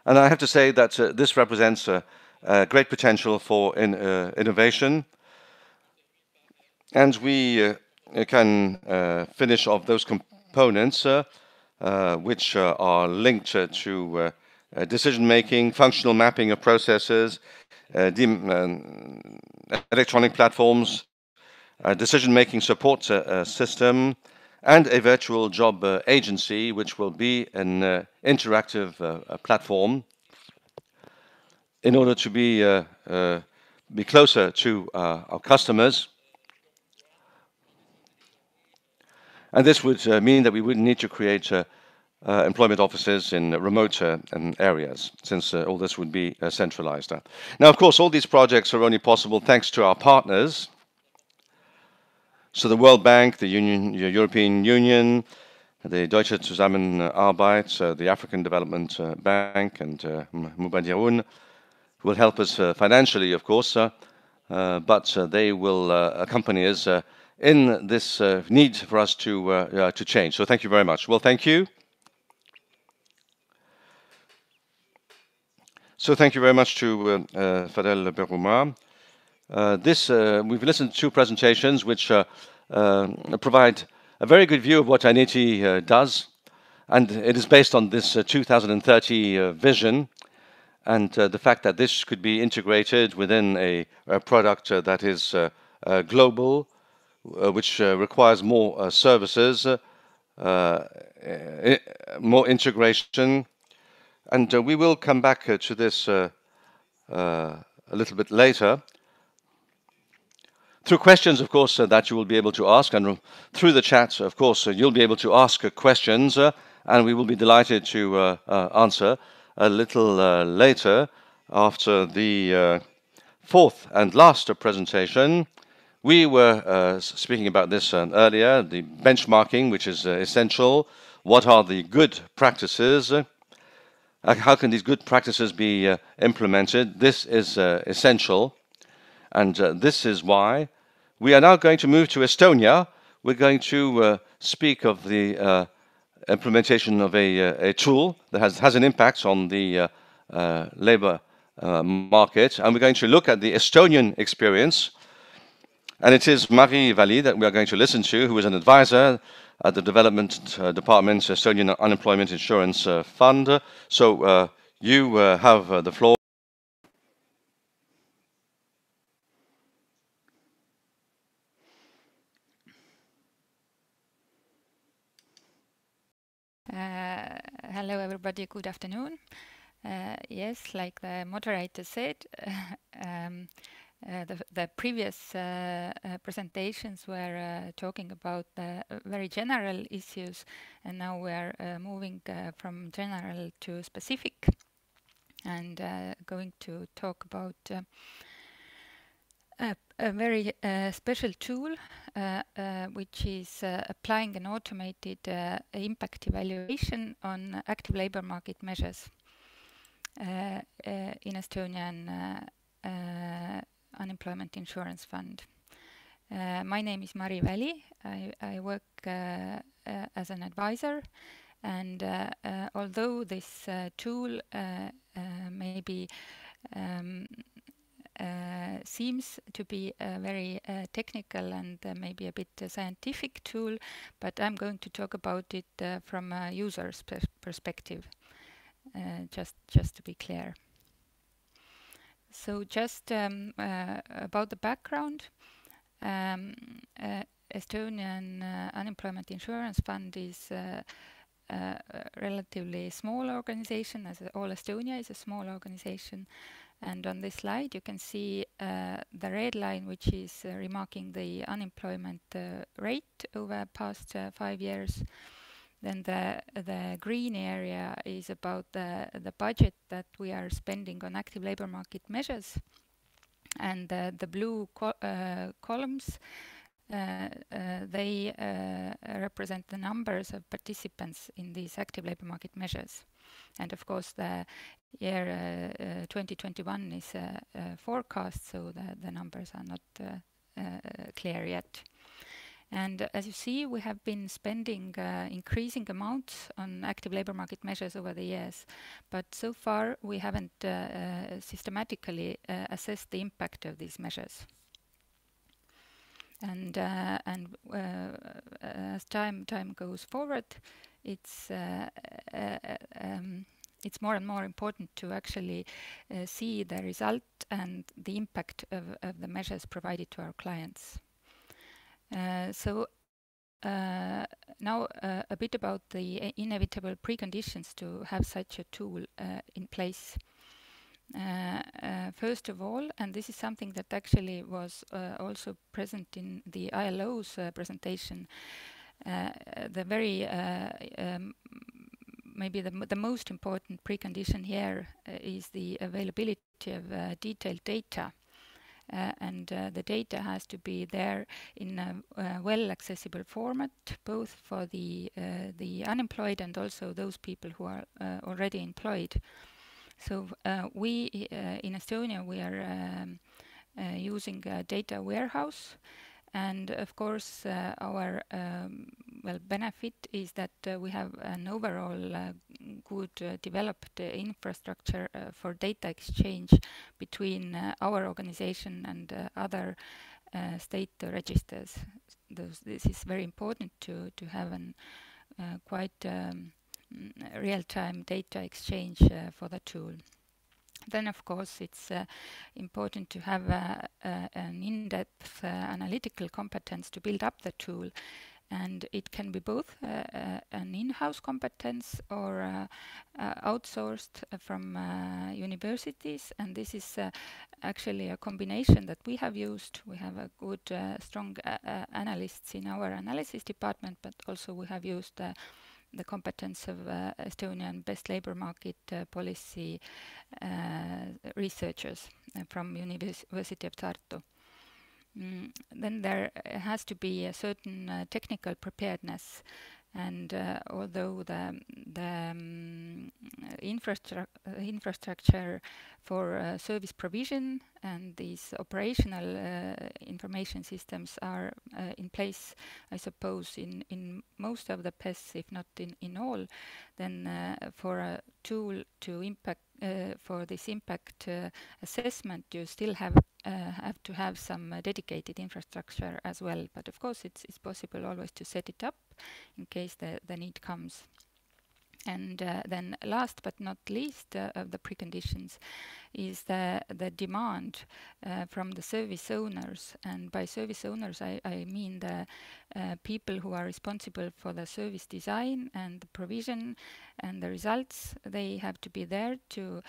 [SPEAKER 5] And I have to say that this represents a great potential for innovation. And we can finish off those components which are linked to decision-making, functional mapping of processes, electronic platforms, decision-making support system, and a virtual job agency, which will be an interactive platform in order to be closer to our customers. And this would mean that we wouldn't need to create employment offices in remote areas, since all this would be centralized. Now, of course, all these projects are only possible thanks to our partners. So the World Bank, the European Union, the Deutsche Zusammenarbeit, the African Development Bank, and Mubadirun will help us financially, of course, but they will accompany us in this need for us to change. So thank you very much. Well, thank you. So thank you very much to Fadel Berouma. We've listened to two presentations which provide a very good view of what Aneti does, and it is based on this 2030 vision, and the fact that this could be integrated within a product that is global, which requires more services, more integration. And we will come back to this a little bit later. Through questions, of course, that you will be able to ask, and through the chat, of course, you'll be able to ask questions, and we will be delighted to answer a little later after the fourth and last presentation. We were speaking about this earlier, the benchmarking, which is essential. What are the good practices? How can these good practices be implemented? This is essential, and this is why we are now going to move to Estonia. We're going to speak of the implementation of a tool that has an impact on the labor market, and we're going to look at the Estonian experience. And it is Marie Valli that we are going to listen to, who is an advisor at the Development Department, Estonian Unemployment Insurance Fund. So you have the floor.
[SPEAKER 8] Hello, everybody. Good afternoon. Yes, like the moderator said, the previous presentations were talking about the very general issues, and now we're moving from general to specific, and going to talk about a very special tool which is applying an automated impact evaluation on active labor market measures. in Estonian unemployment insurance fund. My name is Mari Väli. I work as an advisor, and although this tool maybe seems to be a very technical and maybe a bit scientific tool, but I'm going to talk about it from a user's perspective, just to be clear. So just about the background, Estonian Unemployment Insurance Fund is a relatively small organization, as all Estonia is a small organization. And on this slide, you can see the red line, which is remarking the unemployment rate over past 5 years. Then the green area is about the budget that we are spending on active labor market measures. And the blue columns, they represent the numbers of participants in these active labor market measures. And of course, the year 2021 is a forecast, so the numbers are not clear yet. And as you see, we have been spending increasing amounts on active labor market measures over the years, but so far we haven't systematically assessed the impact of these measures. And as time goes forward, it's more and more important to actually see the result and the impact of the measures provided to our clients. So now a bit about the inevitable preconditions to have such a tool in place. First of all, and this is something that actually was also present in the ILO's presentation, the very maybe the most important precondition here is the availability of detailed data. And the data has to be there in a well accessible format, both for the unemployed and also those people who are already employed. So we in Estonia, we are using a data warehouse, and of course our benefit is that we have an overall good developed infrastructure for data exchange between our organization and other state registers. This is very important to have an quite real-time data exchange for the tool. Then, of course, it's important to have an in-depth analytical competence to build up the tool. And it can be both an in-house competence or outsourced from universities. And this is actually a combination that we have used. We have a good, strong analysts in our analysis department, but also we have used the competence of Estonian best labor market policy researchers from University of Tartu. Then there has to be a certain technical preparedness, and although the infrastructure for service provision and these operational information systems are in place, I suppose, in most of the PES, if not in all, then for a tool to impact for this impact assessment, you still have to have some dedicated infrastructure as well. But of course, it's possible always to set it up in case the need comes. And then last but not least of the preconditions is the demand from the service owners. And by service owners, I mean the people who are responsible for the service design and the provision and the results. They have to be there to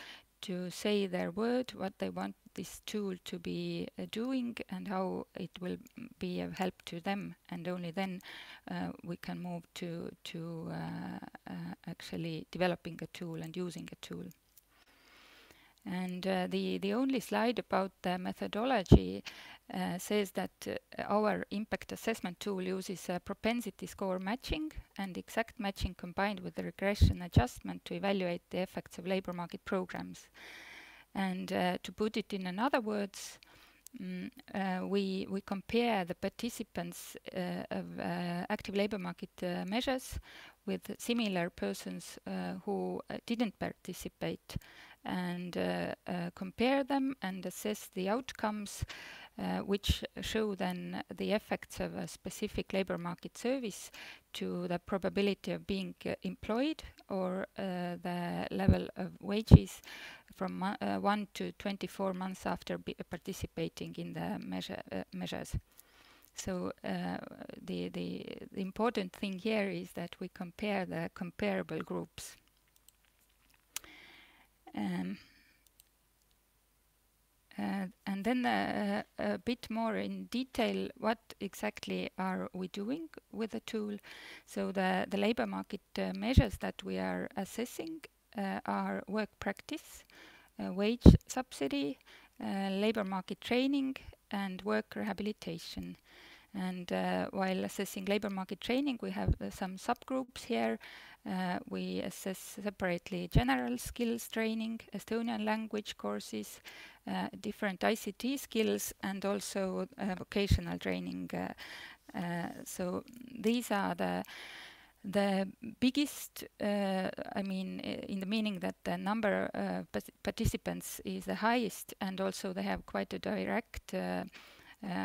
[SPEAKER 8] say their word, what they want this tool to be doing and how it will be of help to them, and only then we can move to actually developing a tool and using a tool. And the only slide about the methodology says that our impact assessment tool uses propensity score matching and exact matching combined with the regression adjustment to evaluate the effects of labor market programs. And to put it in another words, we compare the participants of active labor market measures with similar persons who didn't participate, and compare them and assess the outcomes, which show then the effects of a specific labor market service to the probability of being employed or the level of wages from 1 to 24 months after participating in the measures. So the important thing here is that we compare the comparable groups. And then a bit more in detail, what exactly are we doing with the tool? So the labor market measures that we are assessing are work practice, wage subsidy, labor market training, and work rehabilitation. And while assessing labor market training, we have some subgroups here. We assess separately general skills training, Estonian language courses, different ICT skills, and also vocational training. So these are the biggest, I mean, in the meaning that the number of participants is the highest, and also they have quite a direct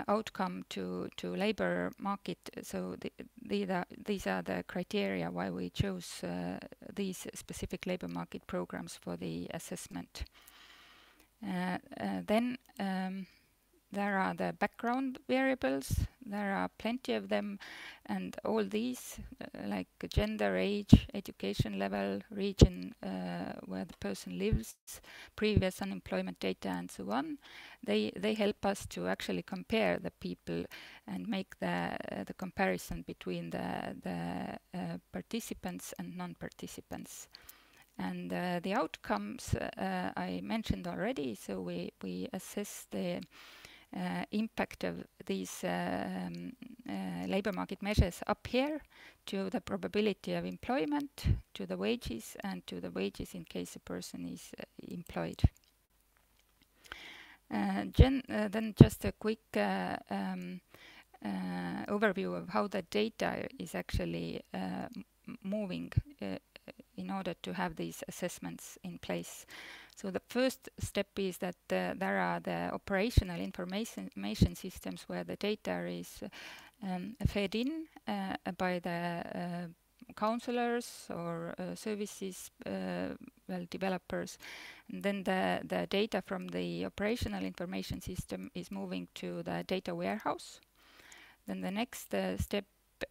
[SPEAKER 8] outcome to labor market. So these are the criteria why we chose these specific labor market programs for the assessment. Then there are the background variables. There are plenty of them, and all these, like gender, age, education level, region where the person lives, previous unemployment data, and so on, they help us to actually compare the people and make the comparison between the participants and non-participants. And the outcomes I mentioned already. So we assess the impact of these labor market measures up here to the probability of employment, to the wages, and to the wages in case a person is employed. Then just a quick overview of how the data is actually moving in order to have these assessments in place. So the first step is that there are the operational information systems where the data is fed in by the counselors or services developers. And then the data from the operational information system is moving to the data warehouse. Then the next step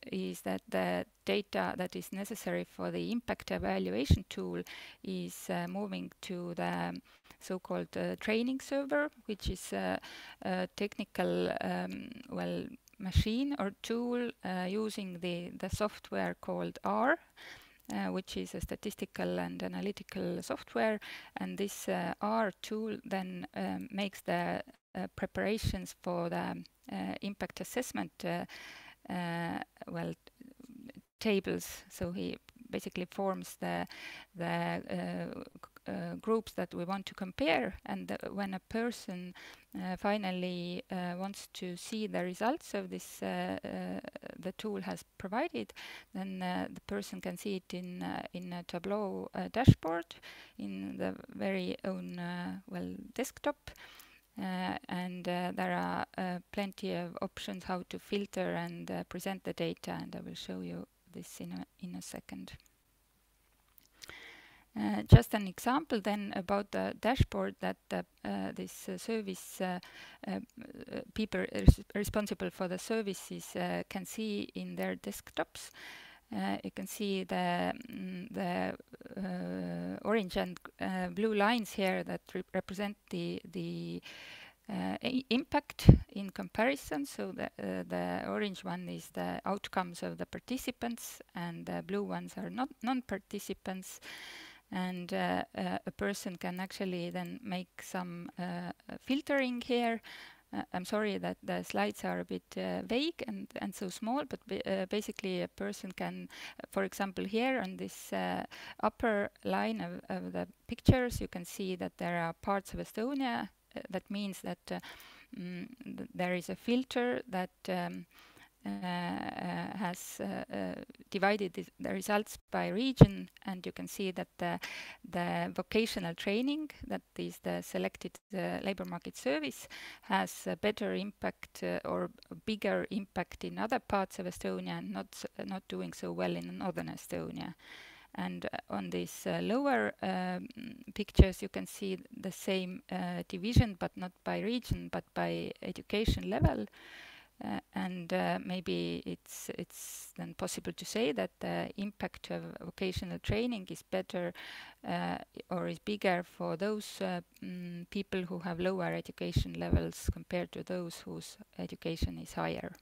[SPEAKER 8] is that the data that is necessary for the impact evaluation tool is moving to the so-called training server, which is a technical machine or tool using the software called R, which is a statistical and analytical software. And this R tool then makes the preparations for the impact assessment tables. So he basically forms the groups that we want to compare, and when a person finally wants to see the results of this the tool has provided, then the person can see it in a Tableau dashboard in the very own desktop. And there are plenty of options how to filter and present the data, and I will show you this in a second. Just an example then about the dashboard that this service people responsible for the services can see in their desktops. You can see the orange and blue lines here that represent the impact in comparison. So the orange one is the outcomes of the participants, and the blue ones are not non-participants. And a person can actually then make some filtering here. I'm sorry that the slides are a bit vague and so small, but basically a person can, for example, here on this upper line of the pictures, you can see that there are parts of Estonia. That means that there is a filter that has divided the results by region, and you can see that the vocational training, that is the selected labor market service, has a better impact or bigger impact in other parts of Estonia and not doing so well in northern Estonia. And on these lower pictures, you can see the same division, but not by region, but by education level. And maybe it's then possible to say that the impact of vocational training is better or is bigger for those people who have lower education levels compared to those whose education is higher.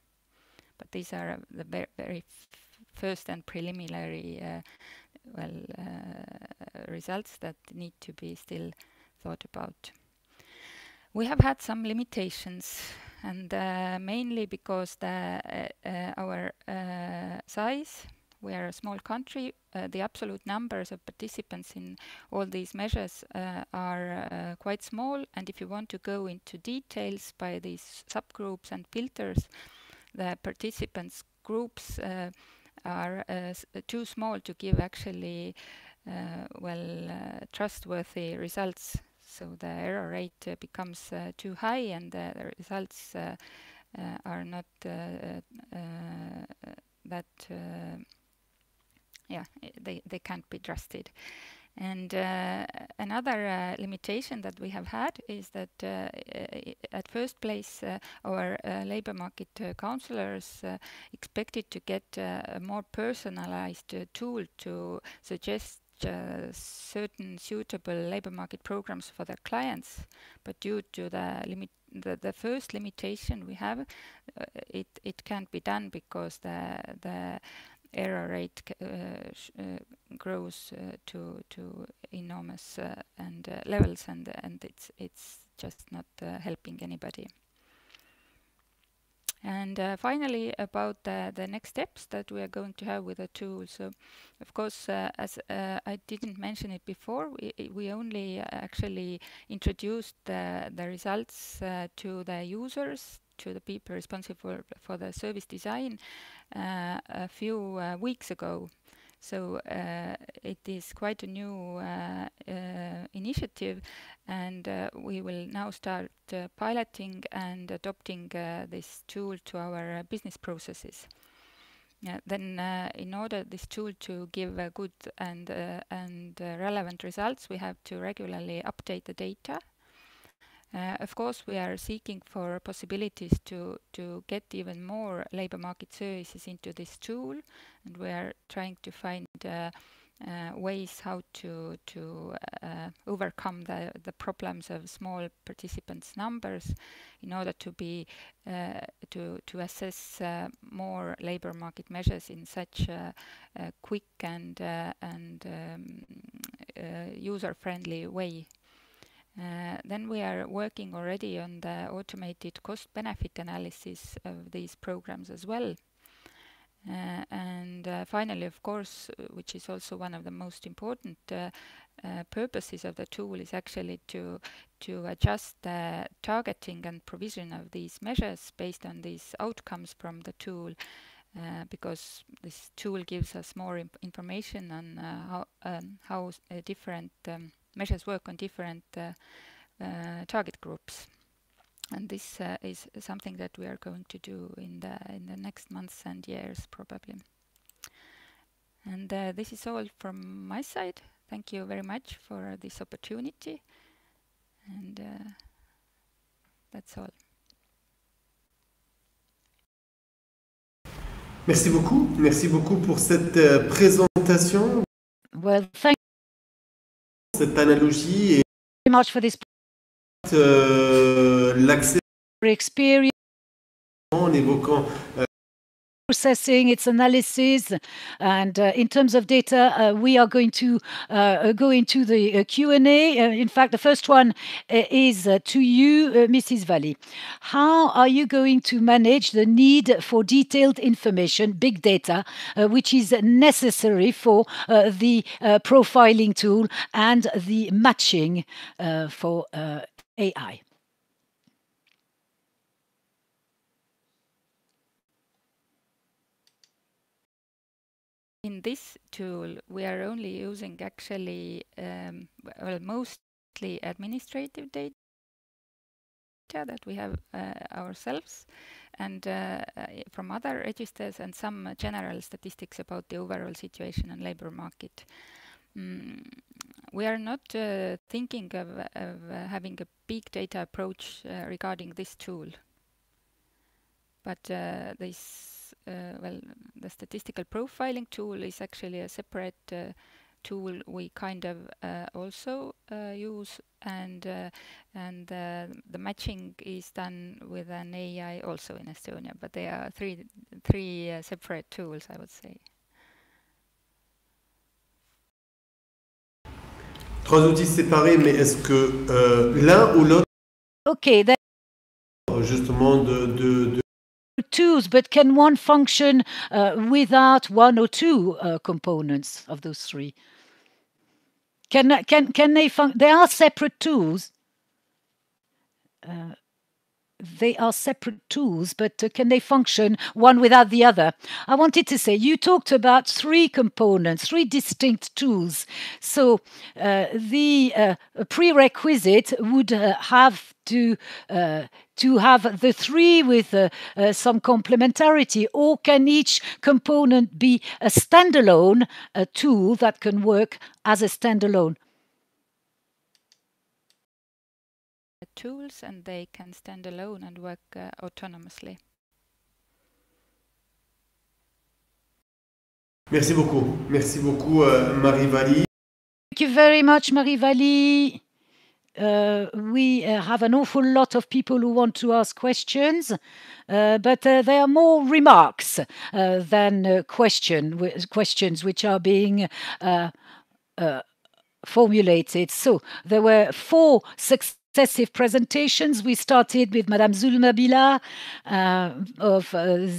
[SPEAKER 8] But these are the very first and preliminary results that need to be still thought about. We have had some limitations, and mainly because our size. We are a small country. The absolute numbers of participants in all these measures are quite small, and if you want to go into details by these subgroups and filters, the participants groups are too small to give actually trustworthy results. So the error rate becomes too high, and the results are not they can't be trusted. And another limitation that we have had is that at first place our labor market counselors expected to get a more personalized tool to suggest certain suitable labor market programs for their clients, but due to the first limitation we have, it can't be done because the error rate grows to enormous levels, and it's just not helping anybody. And finally, about the next steps that we are going to have with the tool. So, of course, as I didn't mention it before, we only actually introduced the results to the users, to the people responsible for the service design a few weeks ago. So it is quite a new initiative, and we will now start piloting and adopting this tool to our business processes. Then, in order this tool to give good and relevant results, we have to regularly update the data. Of course, we are seeking for possibilities to get even more labor market services into this tool, and we are trying to find ways how to overcome the problems of small participants numbers in order to be to assess more labor market measures in such a quick and user-friendly way. Then we are working already on the automated cost-benefit analysis of these programs as well. And finally, of course, which is also one of the most important purposes of the tool, is actually to adjust the targeting and provision of these measures based on these outcomes from the tool, because this tool gives us more information on how different measures work on different target groups. And this is something that we are going to do in the next months and years, probably. And this is all from my side. Thank you very much for this opportunity. And that's all.
[SPEAKER 2] Merci beaucoup pour cette présentation.
[SPEAKER 3] Well, thank you
[SPEAKER 2] cette analogie et
[SPEAKER 3] very much for this
[SPEAKER 2] l'accès
[SPEAKER 3] experience.
[SPEAKER 2] en évoquant
[SPEAKER 3] processing, its analysis, and in terms of data, we are going to go into the Q&A. In fact, the first one is to you, Mrs. Valli. How are you going to manage the need for detailed information, big data, which is necessary for the profiling tool and the matching for AI?
[SPEAKER 8] In this tool, we are only using actually, well, mostly administrative data that we have ourselves and from other registers and some general statistics about the overall situation in labor market. We are not thinking of having a big data approach regarding this tool. But the statistical profiling tool is actually a separate tool we kind of also use, and the matching is done with an AI also in Estonia, but they are three separate tools, I would say.
[SPEAKER 2] Trois outils séparés, mais est-ce que l'un ou l'autre,
[SPEAKER 3] Okay,
[SPEAKER 2] justement, de
[SPEAKER 3] tools, but can one function without one or two components of those three? Can they they are separate tools. They are separate tools, but can they function one without the other? I wanted to say, you talked about three components, three distinct tools. So the prerequisite would have to have the three with some complementarity, or can each component be a standalone tool that can work as a standalone?
[SPEAKER 8] Tools, and they can stand alone and work autonomously.
[SPEAKER 2] Merci beaucoup. Merci beaucoup, Marie Valli.
[SPEAKER 3] Thank you very much, Marie Valli. We have an awful lot of people who want to ask questions, but there are more remarks than questions which are being formulated. So there were 4 successive presentations. We started with Madame Zulma Bila of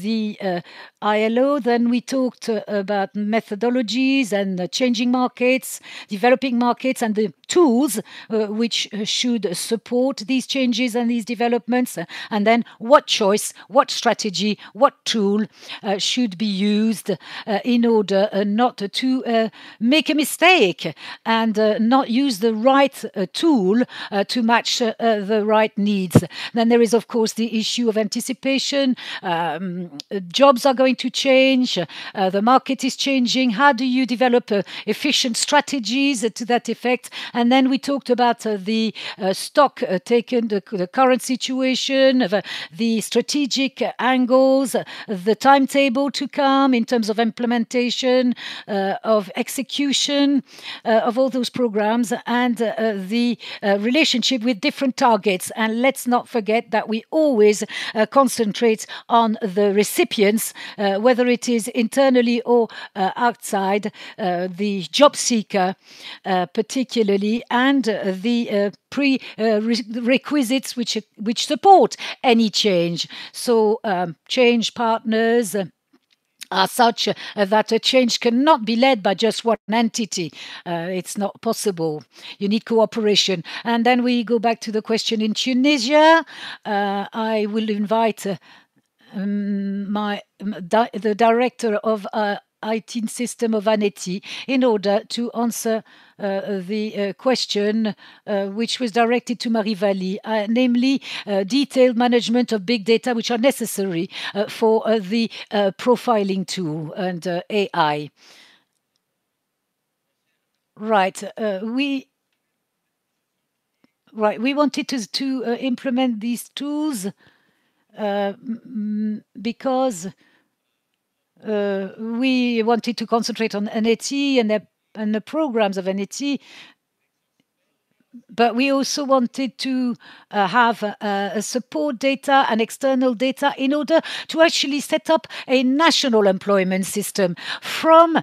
[SPEAKER 3] the ILO. Then we talked about methodologies and changing markets, developing markets, and the tools which should support these changes and these developments. And then what choice, what strategy, what tool should be used in order not to make a mistake and not use the right tool to match the right needs. Then there is, of course, the issue of anticipation. Jobs are going to change. The market is changing. How do you develop efficient strategies to that effect? And then we talked about the stock taken, the current situation, the strategic angles, the timetable to come in terms of implementation, of execution of all those programs, and the relationship with different targets. And let's not forget that we always concentrate on the recipients, whether it is internally or outside, the job seeker particularly, and the prerequisites which support any change. So change partners are such that a change cannot be led by just one entity. It's not possible. You need cooperation. And then we go back to the question in Tunisia. I will invite the director of IT system of Aneti in order to answer the question which was directed to Marie Valli, namely detailed management of big data which are necessary for the profiling tool and AI. Right. We wanted to implement these tools because we wanted to concentrate on Aneti and the programs of Aneti. but we also wanted to have support data and external data in order to actually set up a national employment system from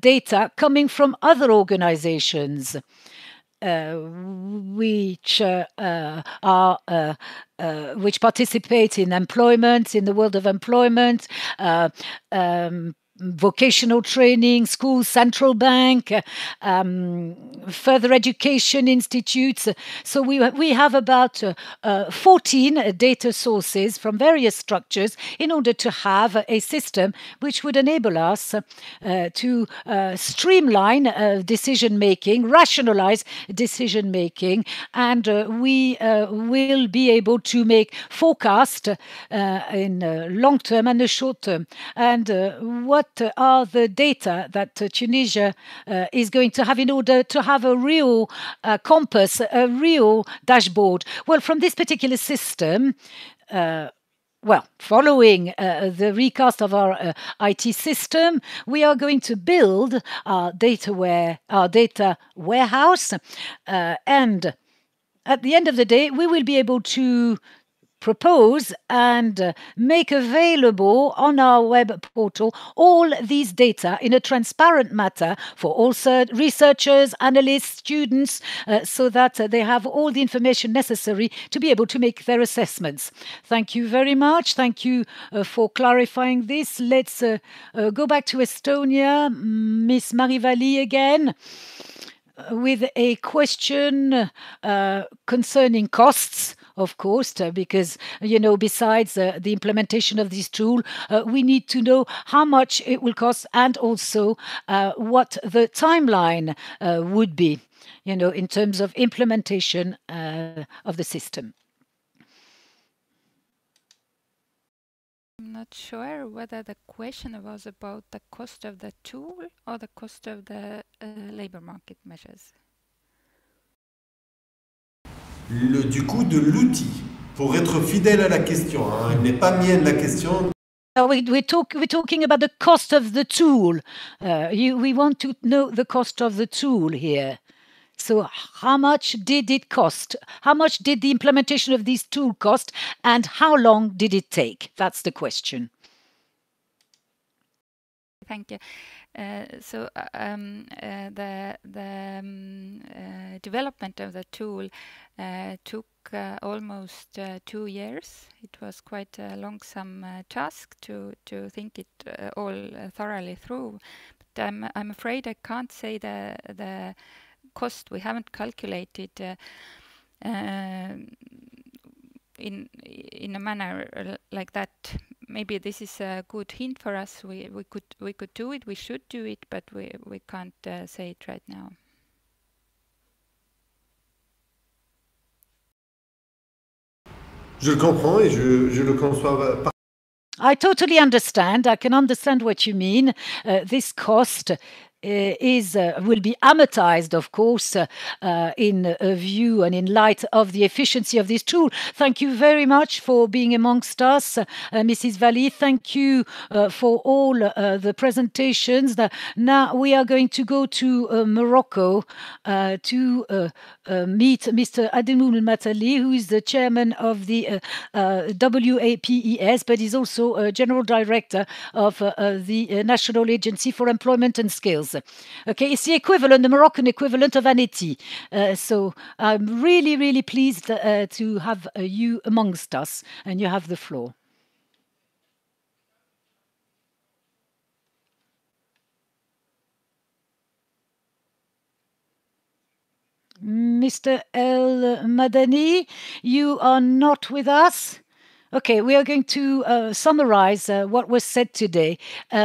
[SPEAKER 3] data coming from other organizations. Which which participate in employment, in the world of employment, vocational training, schools, central bank, further education institutes. So we have about 14 data sources from various structures in order to have a system which would enable us to streamline decision making, rationalize decision making, and we will be able to make forecast in long term and the short term. And what are the data that Tunisia is going to have in order to have a real compass, a real dashboard? Well, from this particular system, following the recast of our IT system, we are going to build our data warehouse, and at the end of the day, we will be able to propose and make available on our web portal all these data in a transparent manner for all researchers, analysts, students, so that they have all the information necessary to be able to make their assessments. Thank you very much. Thank you for clarifying this. Let's go back to Estonia. Miss Marivali again, with a question concerning costs, of course, because, besides the implementation of this tool, we need to know how much it will cost and also what the timeline would be, in terms of implementation of the system.
[SPEAKER 8] I'm not sure whether the question was about the cost of the tool or the cost of the labor market measures.
[SPEAKER 2] Du coût de l'outil, pour être fidèle à la question, hein, elle n'est pas mienne la question.
[SPEAKER 3] We're talking about the cost of the tool. We want to know the cost of the tool here. So how much did it cost? How much did the implementation of this tool cost? And how long did it take? That's the question.
[SPEAKER 8] Thank you. So the development of the tool took almost 2 years. It was quite a longsome task to think it all thoroughly through. But I'm afraid I can't say the cost. We haven't calculated in a manner like that. Maybe this is a good hint for us. We could do it. We should do it, but we can't say it right now.
[SPEAKER 2] Je le comprends et je le conçois.
[SPEAKER 3] I totally understand. I can understand what you mean. This cost will be amortized, of course, in view and in light of the efficiency of this tool. Thank you very much for being amongst us, Mrs. Valli. Thank you for all the presentations. Now we are going to go to Morocco to meet Mr. Ademoun Matali, who is the chairman of the WAPES, but is also a general director of the National Agency for Employment and Skills. Okay, it's the equivalent, the Moroccan equivalent of Aneti. So I'm really, really pleased to have you amongst us, and you have the floor. Mr. El Madani, you are not with us. Okay, we are going to summarize what was said today.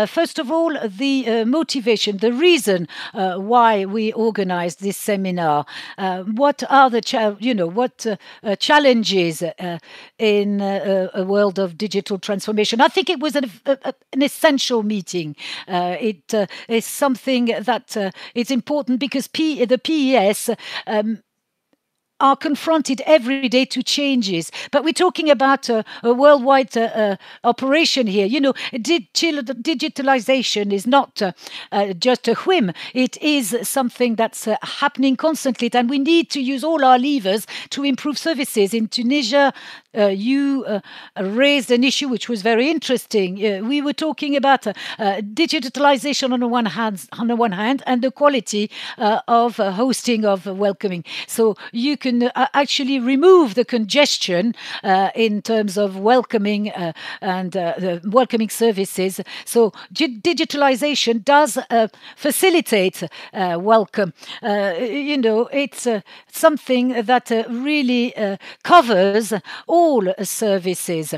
[SPEAKER 3] First of all, the motivation, the reason why we organized this seminar. What are the challenges in a world of digital transformation? I think it was an essential meeting. It is something that it's important because the PES are confronted every day to changes. But we're talking about a worldwide operation here. You know, digitalization is not just a whim. It is something that's happening constantly, and we need to use all our levers to improve services. In Tunisia, you raised an issue which was very interesting. We were talking about digitalization on the one hand, and the quality of hosting, of welcoming. So you can actually remove the congestion in terms of welcoming and welcoming services. So digitalization does facilitate welcome. You know, it's something that really covers all services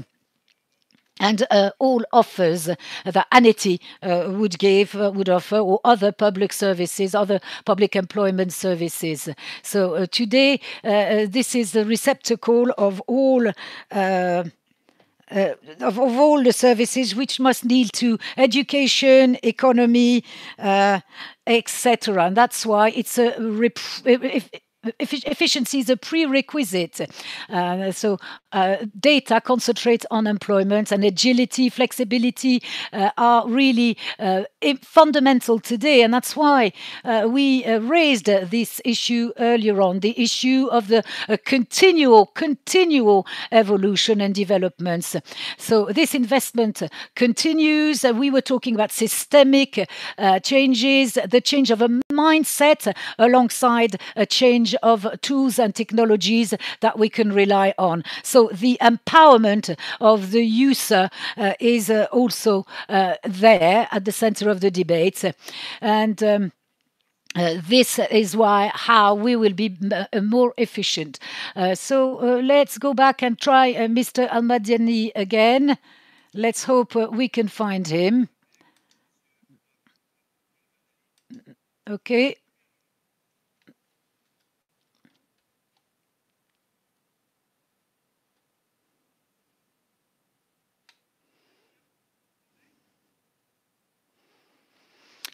[SPEAKER 3] and all offers that Aneti would offer, or other public services, other public employment services. So today, this is the receptacle of all the services which must lead to education, economy, etc. And that's why it's efficiency is a prerequisite. So data concentrates on employment, and agility, flexibility are really fundamental today. And that's why we raised this issue earlier on, the issue of the continual evolution and developments. So this investment continues. We were talking about systemic changes, the change of a mindset alongside a change of tools and technologies that we can rely on. So the empowerment of the user is also there at the center of the debate. And this is how we will be more efficient. So let's go back and try Mr. Almadiani again. Let's hope we can find him. Okay.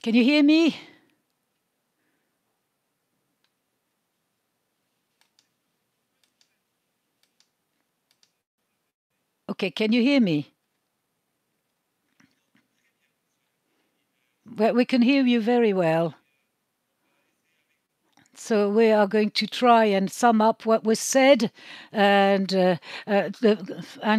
[SPEAKER 3] Can you hear me? Okay, can you hear me? Well, we can hear you very well. So we are going to try and sum up what was said and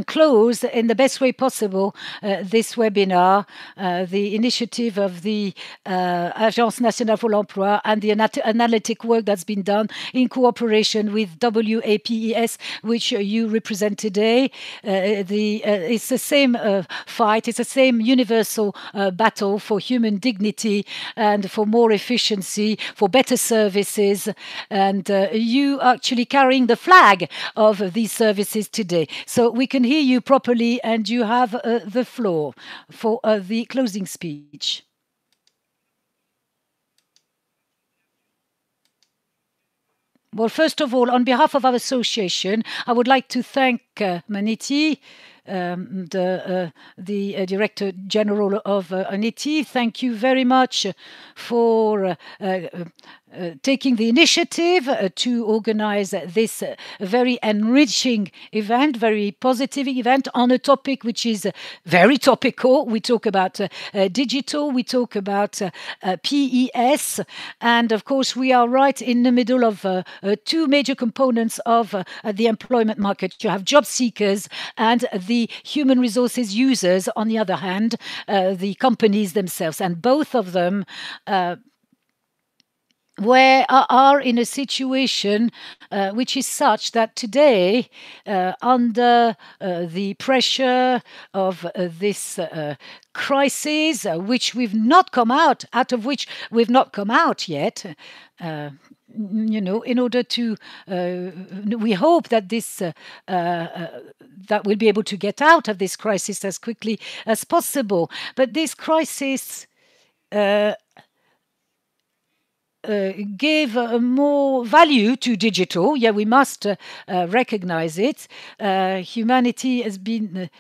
[SPEAKER 3] close in the best way possible this webinar, the initiative of the Agence Nationale pour l'Emploi and the analytic work that's been done in cooperation with WAPES, which you represent today. It's the same fight, it's the same universal battle for human dignity and for more efficiency, for better services. And you actually carrying the flag of these services today. So we can hear you properly, and you have the floor for the closing speech. Well, first of all, on behalf of our association, I would like to thank Maniti, the Director General of Aneti. Thank you very much for taking the initiative to organize this very enriching event, very positive event on a topic which is very topical. We talk about digital, we talk about PES, and of course we are right in the middle of two major components of the employment market. You have job seekers and the human resources users, on the other hand, the companies themselves, and both of them are in a situation which is such that today, under the pressure of this crisis, which we've not come out, out of which we've not come out yet, you know, in order to, we hope that this, that we'll be able to get out of this crisis as quickly as possible. But this crisis give more value to digital. Yeah, we must recognize it. Humanity has been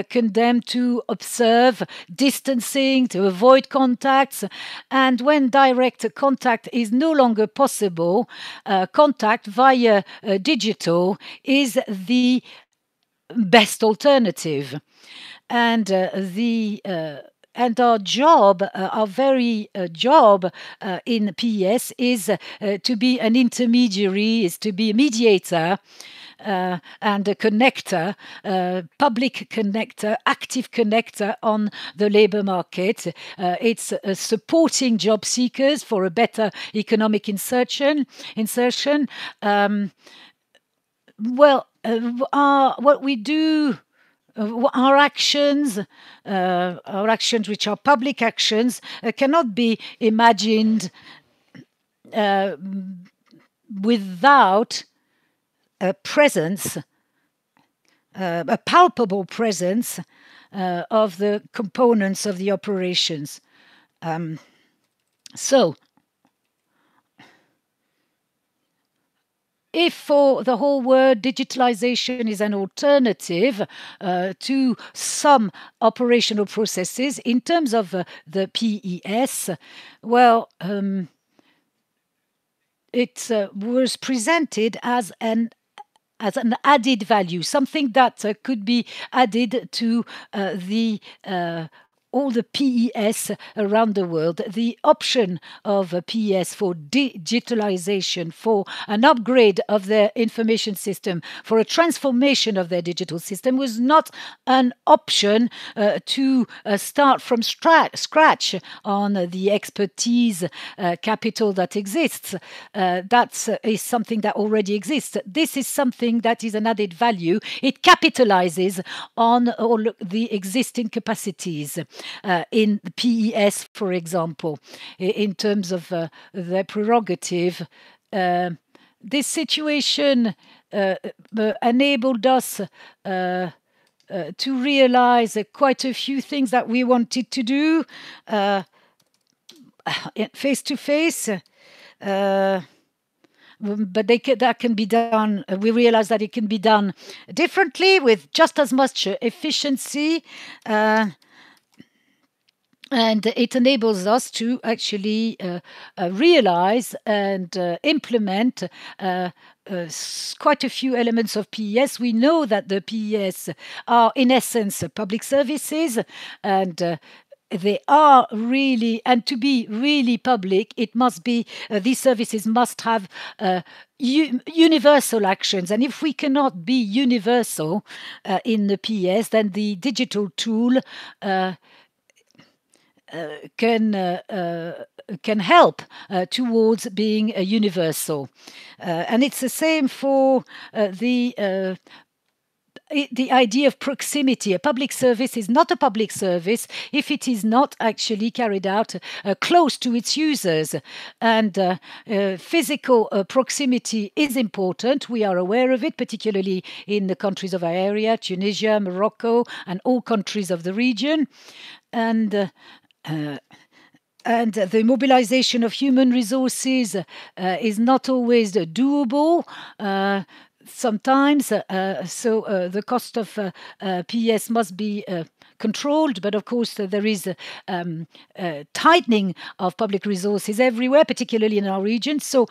[SPEAKER 3] condemned to observe distancing, to avoid contacts. And when direct contact is no longer possible, contact via digital is the best alternative. And and our job, our very job in PES is to be an intermediary, is to be a mediator and a connector, public connector, active connector on the labor market. It's supporting job seekers for a better economic insertion. Well, what we do, our actions, which are public actions, cannot be imagined without a presence, a palpable presence of the components of the operations. So, if for the whole world digitalization is an alternative to some operational processes, in terms of the PES, well, it was presented as an added value, something that could be added to all the PES around the world. The option of PES for digitalization, for an upgrade of their information system, for a transformation of their digital system was not an option to start from scratch on the expertise capital that exists. That is something that already exists. This is something that is an added value. It capitalizes on all the existing capacities in the PES, for example, in terms of their prerogative. This situation enabled us to realize quite a few things that we wanted to do face to face. But that can be done. We realize that it can be done differently with just as much efficiency. And it enables us to actually realize and implement quite a few elements of PES. We know that the PES are, in essence, public services, and they are really, and to be really public, it must be, these services must have universal actions. And if we cannot be universal in the PES, then the digital tool can help towards being universal. And it's the same for the idea of proximity. A public service is not a public service if it is not actually carried out close to its users. And physical proximity is important. We are aware of it, particularly in the countries of our area, Tunisia, Morocco, and all countries of the region. And the mobilization of human resources is not always doable. Sometimes, so the cost of PES must be controlled, but of course there is tightening of public resources everywhere, particularly in our region. So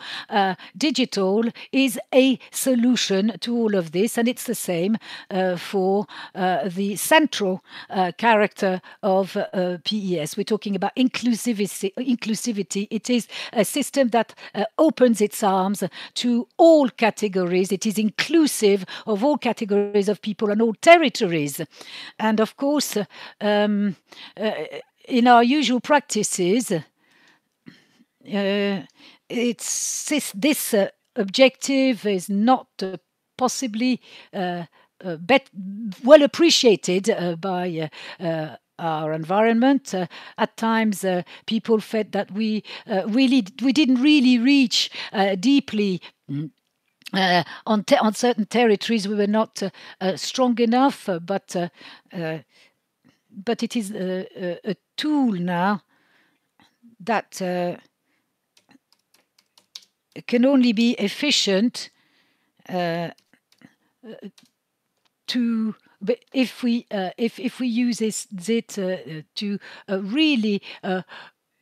[SPEAKER 3] digital is a solution to all of this, and it's the same for the central character of PES. We're talking about inclusivity. It is a system that opens its arms to all categories. It is inclusive of all categories of people and all territories. And of course, in our usual practices, this objective is not possibly well appreciated by our environment. At times, people felt that we didn't really reach deeply. On certain territories, we were not strong enough, but it is a tool now that can only be efficient if we use it to really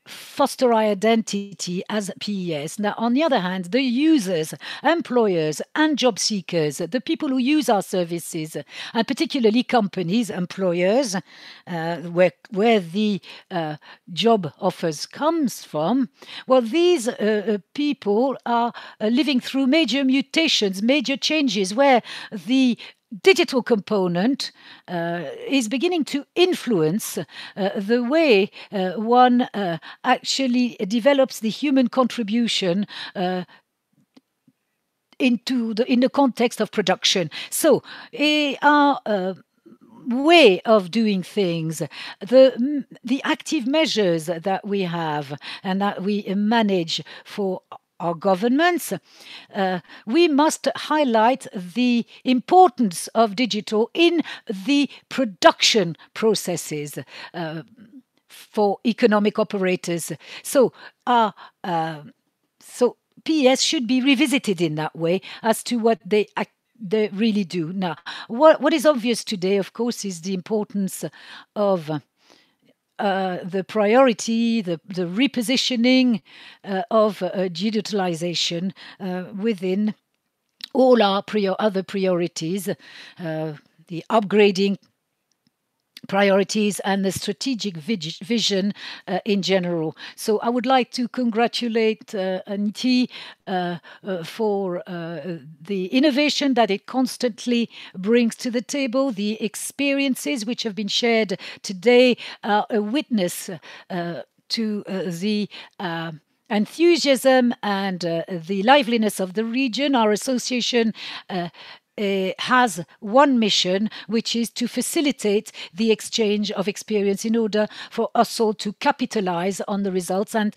[SPEAKER 3] foster our identity as PES. Now, on the other hand, the users, employers, and job seekers, the people who use our services, and particularly companies, employers, where the job offers comes from, well, these people are living through major mutations, major changes, where the digital component is beginning to influence the way one actually develops the human contribution in the context of production. So our way of doing things, the active measures that we have and that we manage for our governments, we must highlight the importance of digital in the production processes for economic operators. So PES should be revisited in that way as to what they really do. Now, what is obvious today, of course, is the importance of the priority, the repositioning of digitalization within all our other priorities, the upgrading priorities and the strategic vision in general. So I would like to congratulate Aneti for the innovation that it constantly brings to the table. The experiences which have been shared today are a witness to the enthusiasm and the liveliness of the region. Our association has one mission, which is to facilitate the exchange of experience in order for us all to capitalize on the results and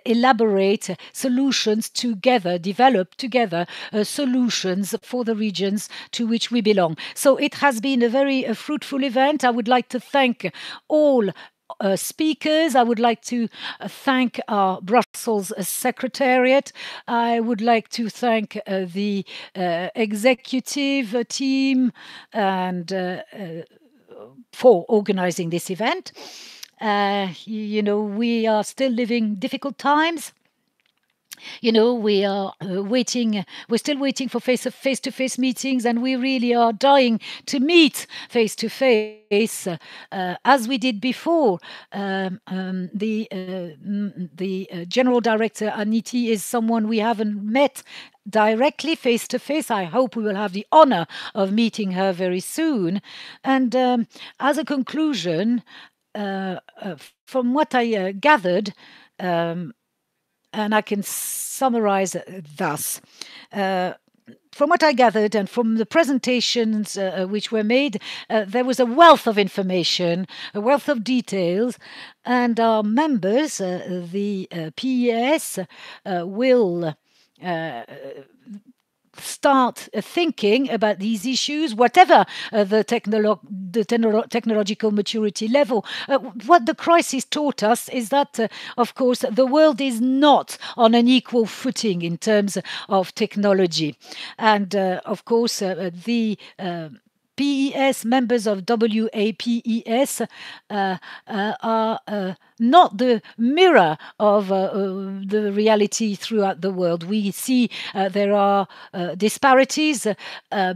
[SPEAKER 3] elaborate solutions together, develop together solutions for the regions to which we belong. So it has been a very fruitful event. I would like to thank all speakers. I would like to thank our Brussels Secretariat. I would like to thank the executive team and for organizing this event. We are still living difficult times. We are we're still waiting for face-to-face meetings, and we really are dying to meet face-to-face as we did before. The General Director, Aneti, is someone we haven't met directly face-to-face. I hope we will have the honor of meeting her very soon. And as a conclusion, from what I gathered, and I can summarize thus. From what I gathered and from the presentations which were made, there was a wealth of information, a wealth of details, and our members, the PES, will start thinking about these issues, whatever the technological maturity level. What the crisis taught us is that, of course, the world is not on an equal footing in terms of technology. And, of course, the PES, members of WAPES, are not the mirror of the reality throughout the world. We see there are disparities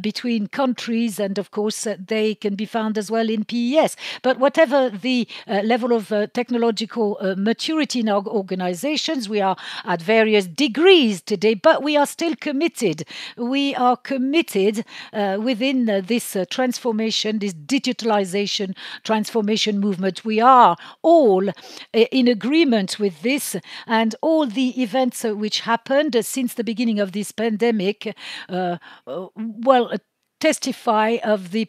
[SPEAKER 3] between countries, and of course they can be found as well in PES. But whatever the level of technological maturity in our organizations, we are at various degrees today, but we are still committed. We are committed within this transformation, this digitalization transformation movement. We are all in agreement with this, and all the events which happened since the beginning of this pandemic, testify of the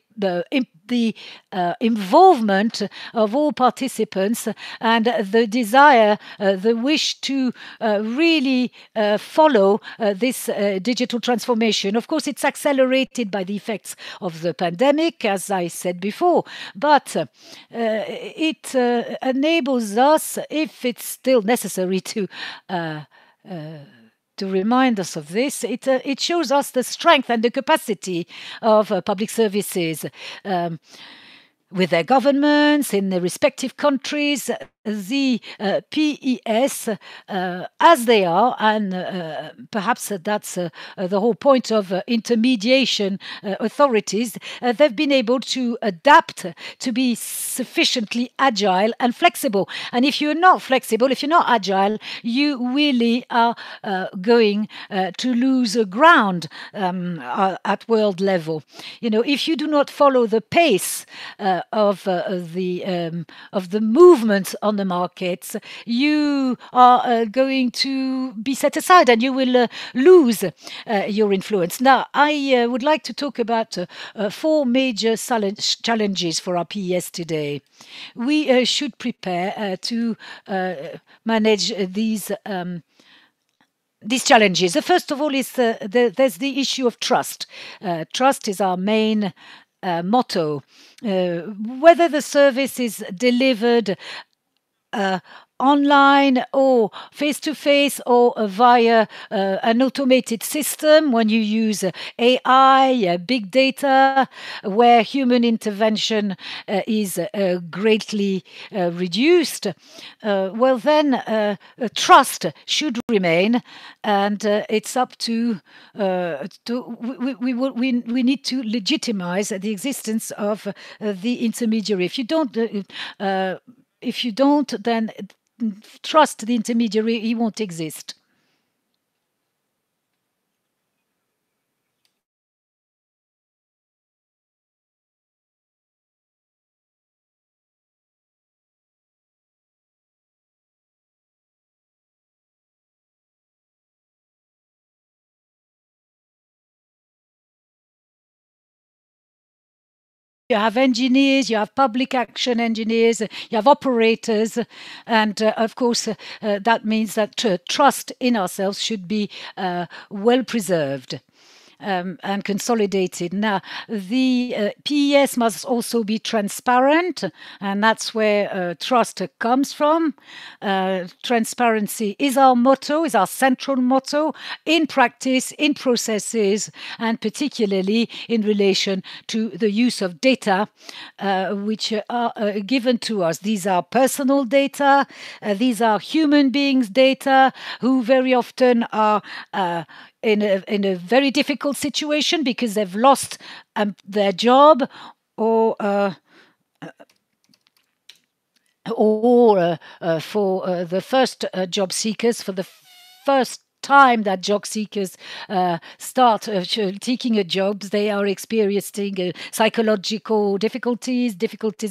[SPEAKER 3] involvement of all participants and the desire, the wish to really follow this digital transformation. Of course, it's accelerated by the effects of the pandemic, as I said before, but it enables us, if it's still necessary, to to remind us of this. It shows us the strength and the capacity of public services. With their governments in their respective countries, the PES, as they are, and perhaps that's the whole point of intermediation authorities, they've been able to adapt to be sufficiently agile and flexible. And if you're not flexible, if you're not agile, you really are going to lose ground at world level. If you do not follow the pace of the movement on the markets, you are going to be set aside and you will lose your influence. Now, I would like to talk about 4 major challenges for our PES today. We should prepare to manage these challenges. The first of all is there's the issue of trust. Trust is our main motto. Whether the service is delivered online or face-to-face or via an automated system, when you use AI, big data, where human intervention is greatly reduced, well then trust should remain, and it's up to we need to legitimize the existence of the intermediary. If you don't, then trust the intermediary, he won't exist. You have engineers, you have public action engineers, you have operators, and of course that means that trust in ourselves should be well preserved. And consolidated. Now, the PES must also be transparent, and that's where trust comes from. Transparency is our motto, is our central motto in practice, in processes, and particularly in relation to the use of data which are given to us. These are personal data, these are human beings' data, who very often are in a very difficult situation because they've lost their job, or for the first job seekers, for the first time that job seekers start taking a job, they are experiencing psychological difficulties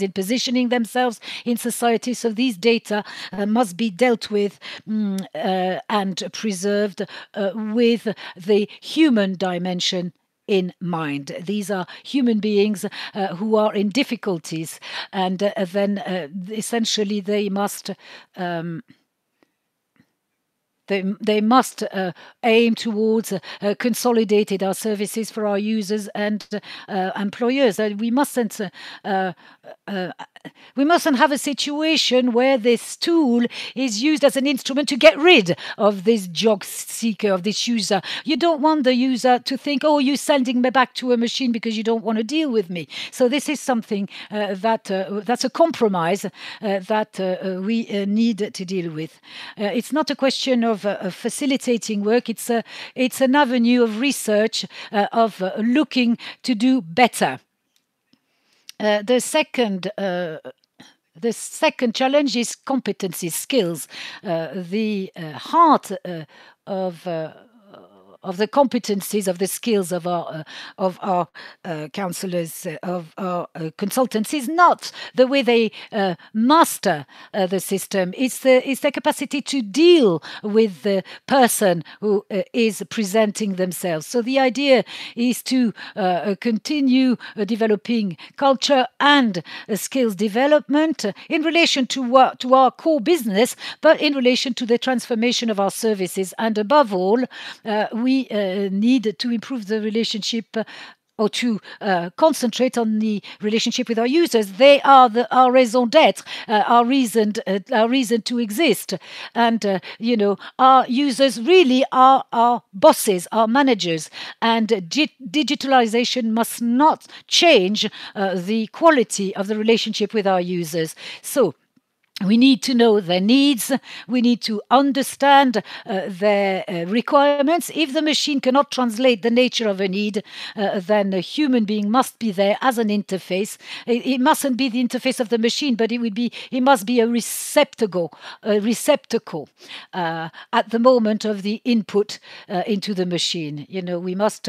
[SPEAKER 3] in positioning themselves in society. So these data must be dealt with and preserved with the human dimension in mind. These are human beings who are in difficulties, and then essentially they must aim towards consolidated our services for our users and employers. We mustn't have a situation where this tool is used as an instrument to get rid of this job seeker, of this user. You don't want the user to think, oh, you're sending me back to a machine because you don't want to deal with me. So this is something that's a compromise that we need to deal with. It's not a question of facilitating work. It's an avenue of research, of looking to do better. The second challenge is competency, skills. The heart of the competencies, of the skills of our counselors, of our consultants, is not the way they master the system. It's their capacity to deal with the person who is presenting themselves. So the idea is to continue developing culture and skills development in relation to our core business, but in relation to the transformation of our services. And above all, we need to improve the relationship or to concentrate on the relationship with our users. They are our raison d'être, our reason to exist. And, our users really are our bosses, our managers. And digitalization must not change the quality of the relationship with our users. So, we need to know their needs. We need to understand their requirements. If the machine cannot translate the nature of a need, then a human being must be there as an interface. It mustn't be the interface of the machine, but it must be a receptacle at the moment of the input into the machine. We must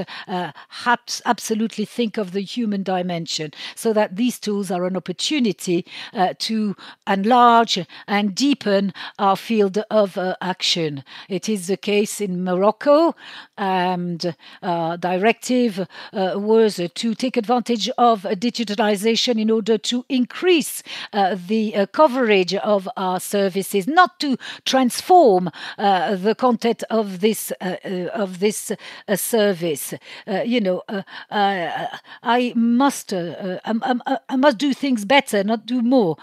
[SPEAKER 3] absolutely think of the human dimension, so that these tools are an opportunity to enlarge and deepen our field of action. It is the case in Morocco, and directive was to take advantage of digitalization in order to increase the coverage of our services, not to transform the content of this service. I must do things better, not do more.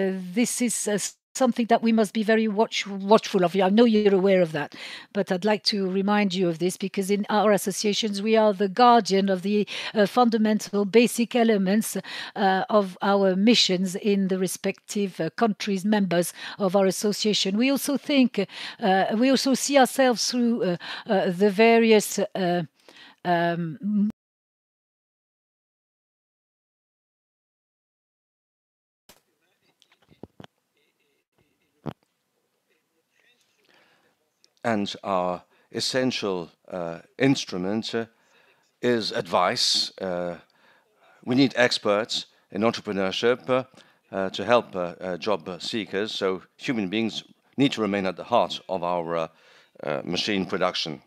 [SPEAKER 3] This is something that we must be very watchful of. I know you're aware of that, but I'd like to remind you of this, because in our associations we are the guardian of the fundamental basic elements of our missions in the respective countries, members of our association. We also think, we also see ourselves through the various
[SPEAKER 5] And our essential instrument is advice. We need experts in entrepreneurship to help job seekers. So human beings need to remain at the heart of our machine production.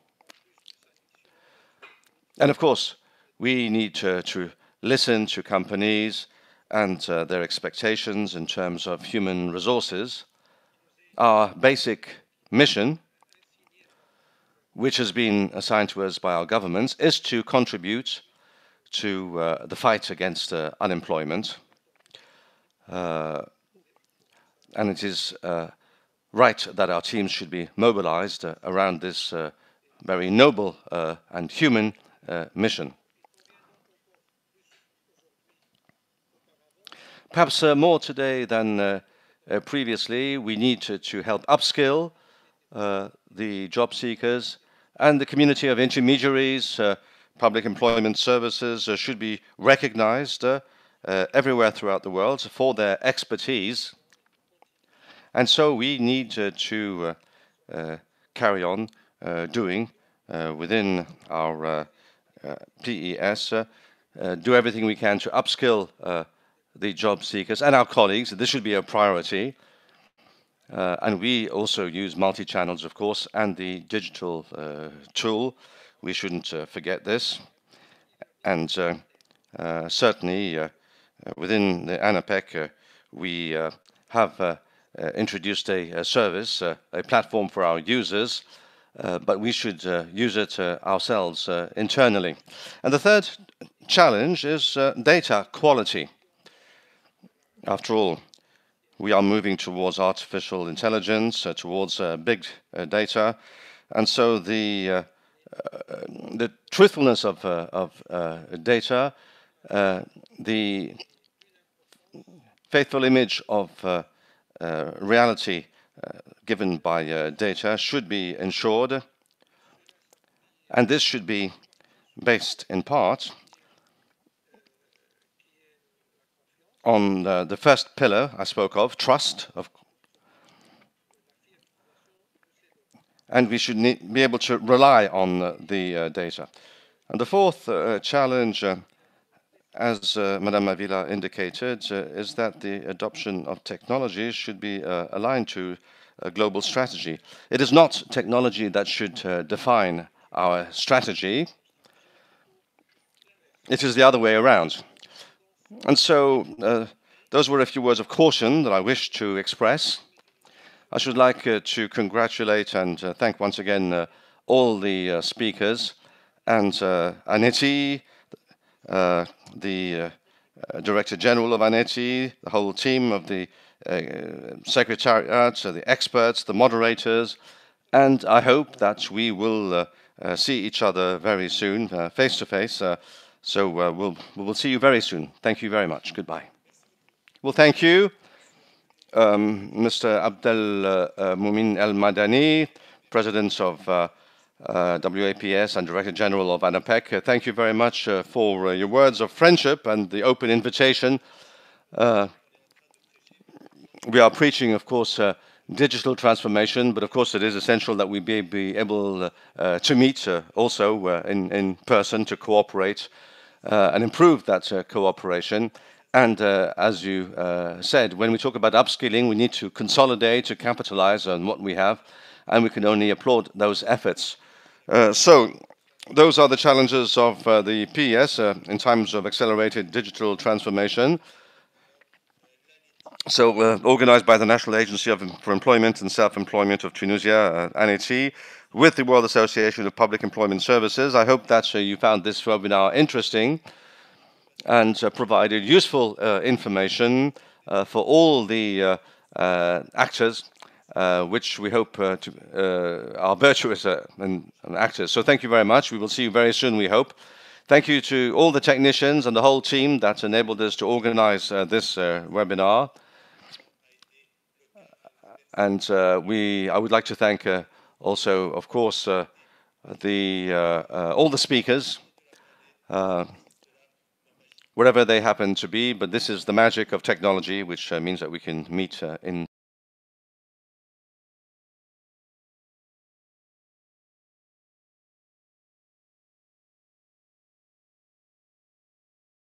[SPEAKER 5] And of course, we need to listen to companies and their expectations in terms of human resources. Our basic mission, which has been assigned to us by our governments, is to contribute to the fight against unemployment. And it is right that our teams should be mobilized around this very noble and human mission. Perhaps more today than previously, we need to help upskill the job seekers, and the community of intermediaries. Public employment services should be recognized everywhere throughout the world for their expertise. And so we need to carry on doing within our PES, do everything we can to upskill the job seekers and our colleagues. This should be a priority. And we also use multi-channels, of course, and the digital tool. We shouldn't forget this. And certainly within the ANAPEC, we have introduced a service, a platform for our users, but we should use it ourselves internally. And the third challenge is data quality. After all, we are moving towards artificial intelligence, towards big data, and so the truthfulness of data, the faithful image of reality given by data should be ensured, and this should be based in part on the first pillar I spoke of, trust, and we should be able to rely on the data. And the fourth challenge, as Madame Avila indicated, is that the adoption of technology should be aligned to a global strategy. It is not technology that should define our strategy. It is the other way around. And so those were a few words of caution that I wish to express. I should like to congratulate and thank once again all the speakers, and Aneti, the Director General of Aneti, the whole team of the Secretariat, the experts, the moderators, and I hope that we will see each other very soon, face to face. So we'll see you very soon. Thank you very much. Goodbye. Well, thank you, Mr. Abdel Moumin El Madani, President of WAPS and Director General of ANAPEC. Thank you very much for your words of friendship and the open invitation. We are preaching, of course, digital transformation, but of course it is essential that we be able to meet also in person to cooperate and improve that cooperation. And as you said, when we talk about upskilling, we need to consolidate, to capitalize on what we have, and we can only applaud those efforts. So those are the challenges of the PES in times of accelerated digital transformation. So organized by the National Agency for Employment and Self-Employment of Tunisia, Aneti, with the World Association of Public Employment Services. I hope that you found this webinar interesting and provided useful information for all the actors, which we hope are virtuous and actors. So thank you very much. We will see you very soon, we hope. Thank you to all the technicians and the whole team that enabled us to organize this webinar. And I would like to thank also, of course, all the speakers, wherever they happen to be. But this is the magic of technology, which means that we can meet in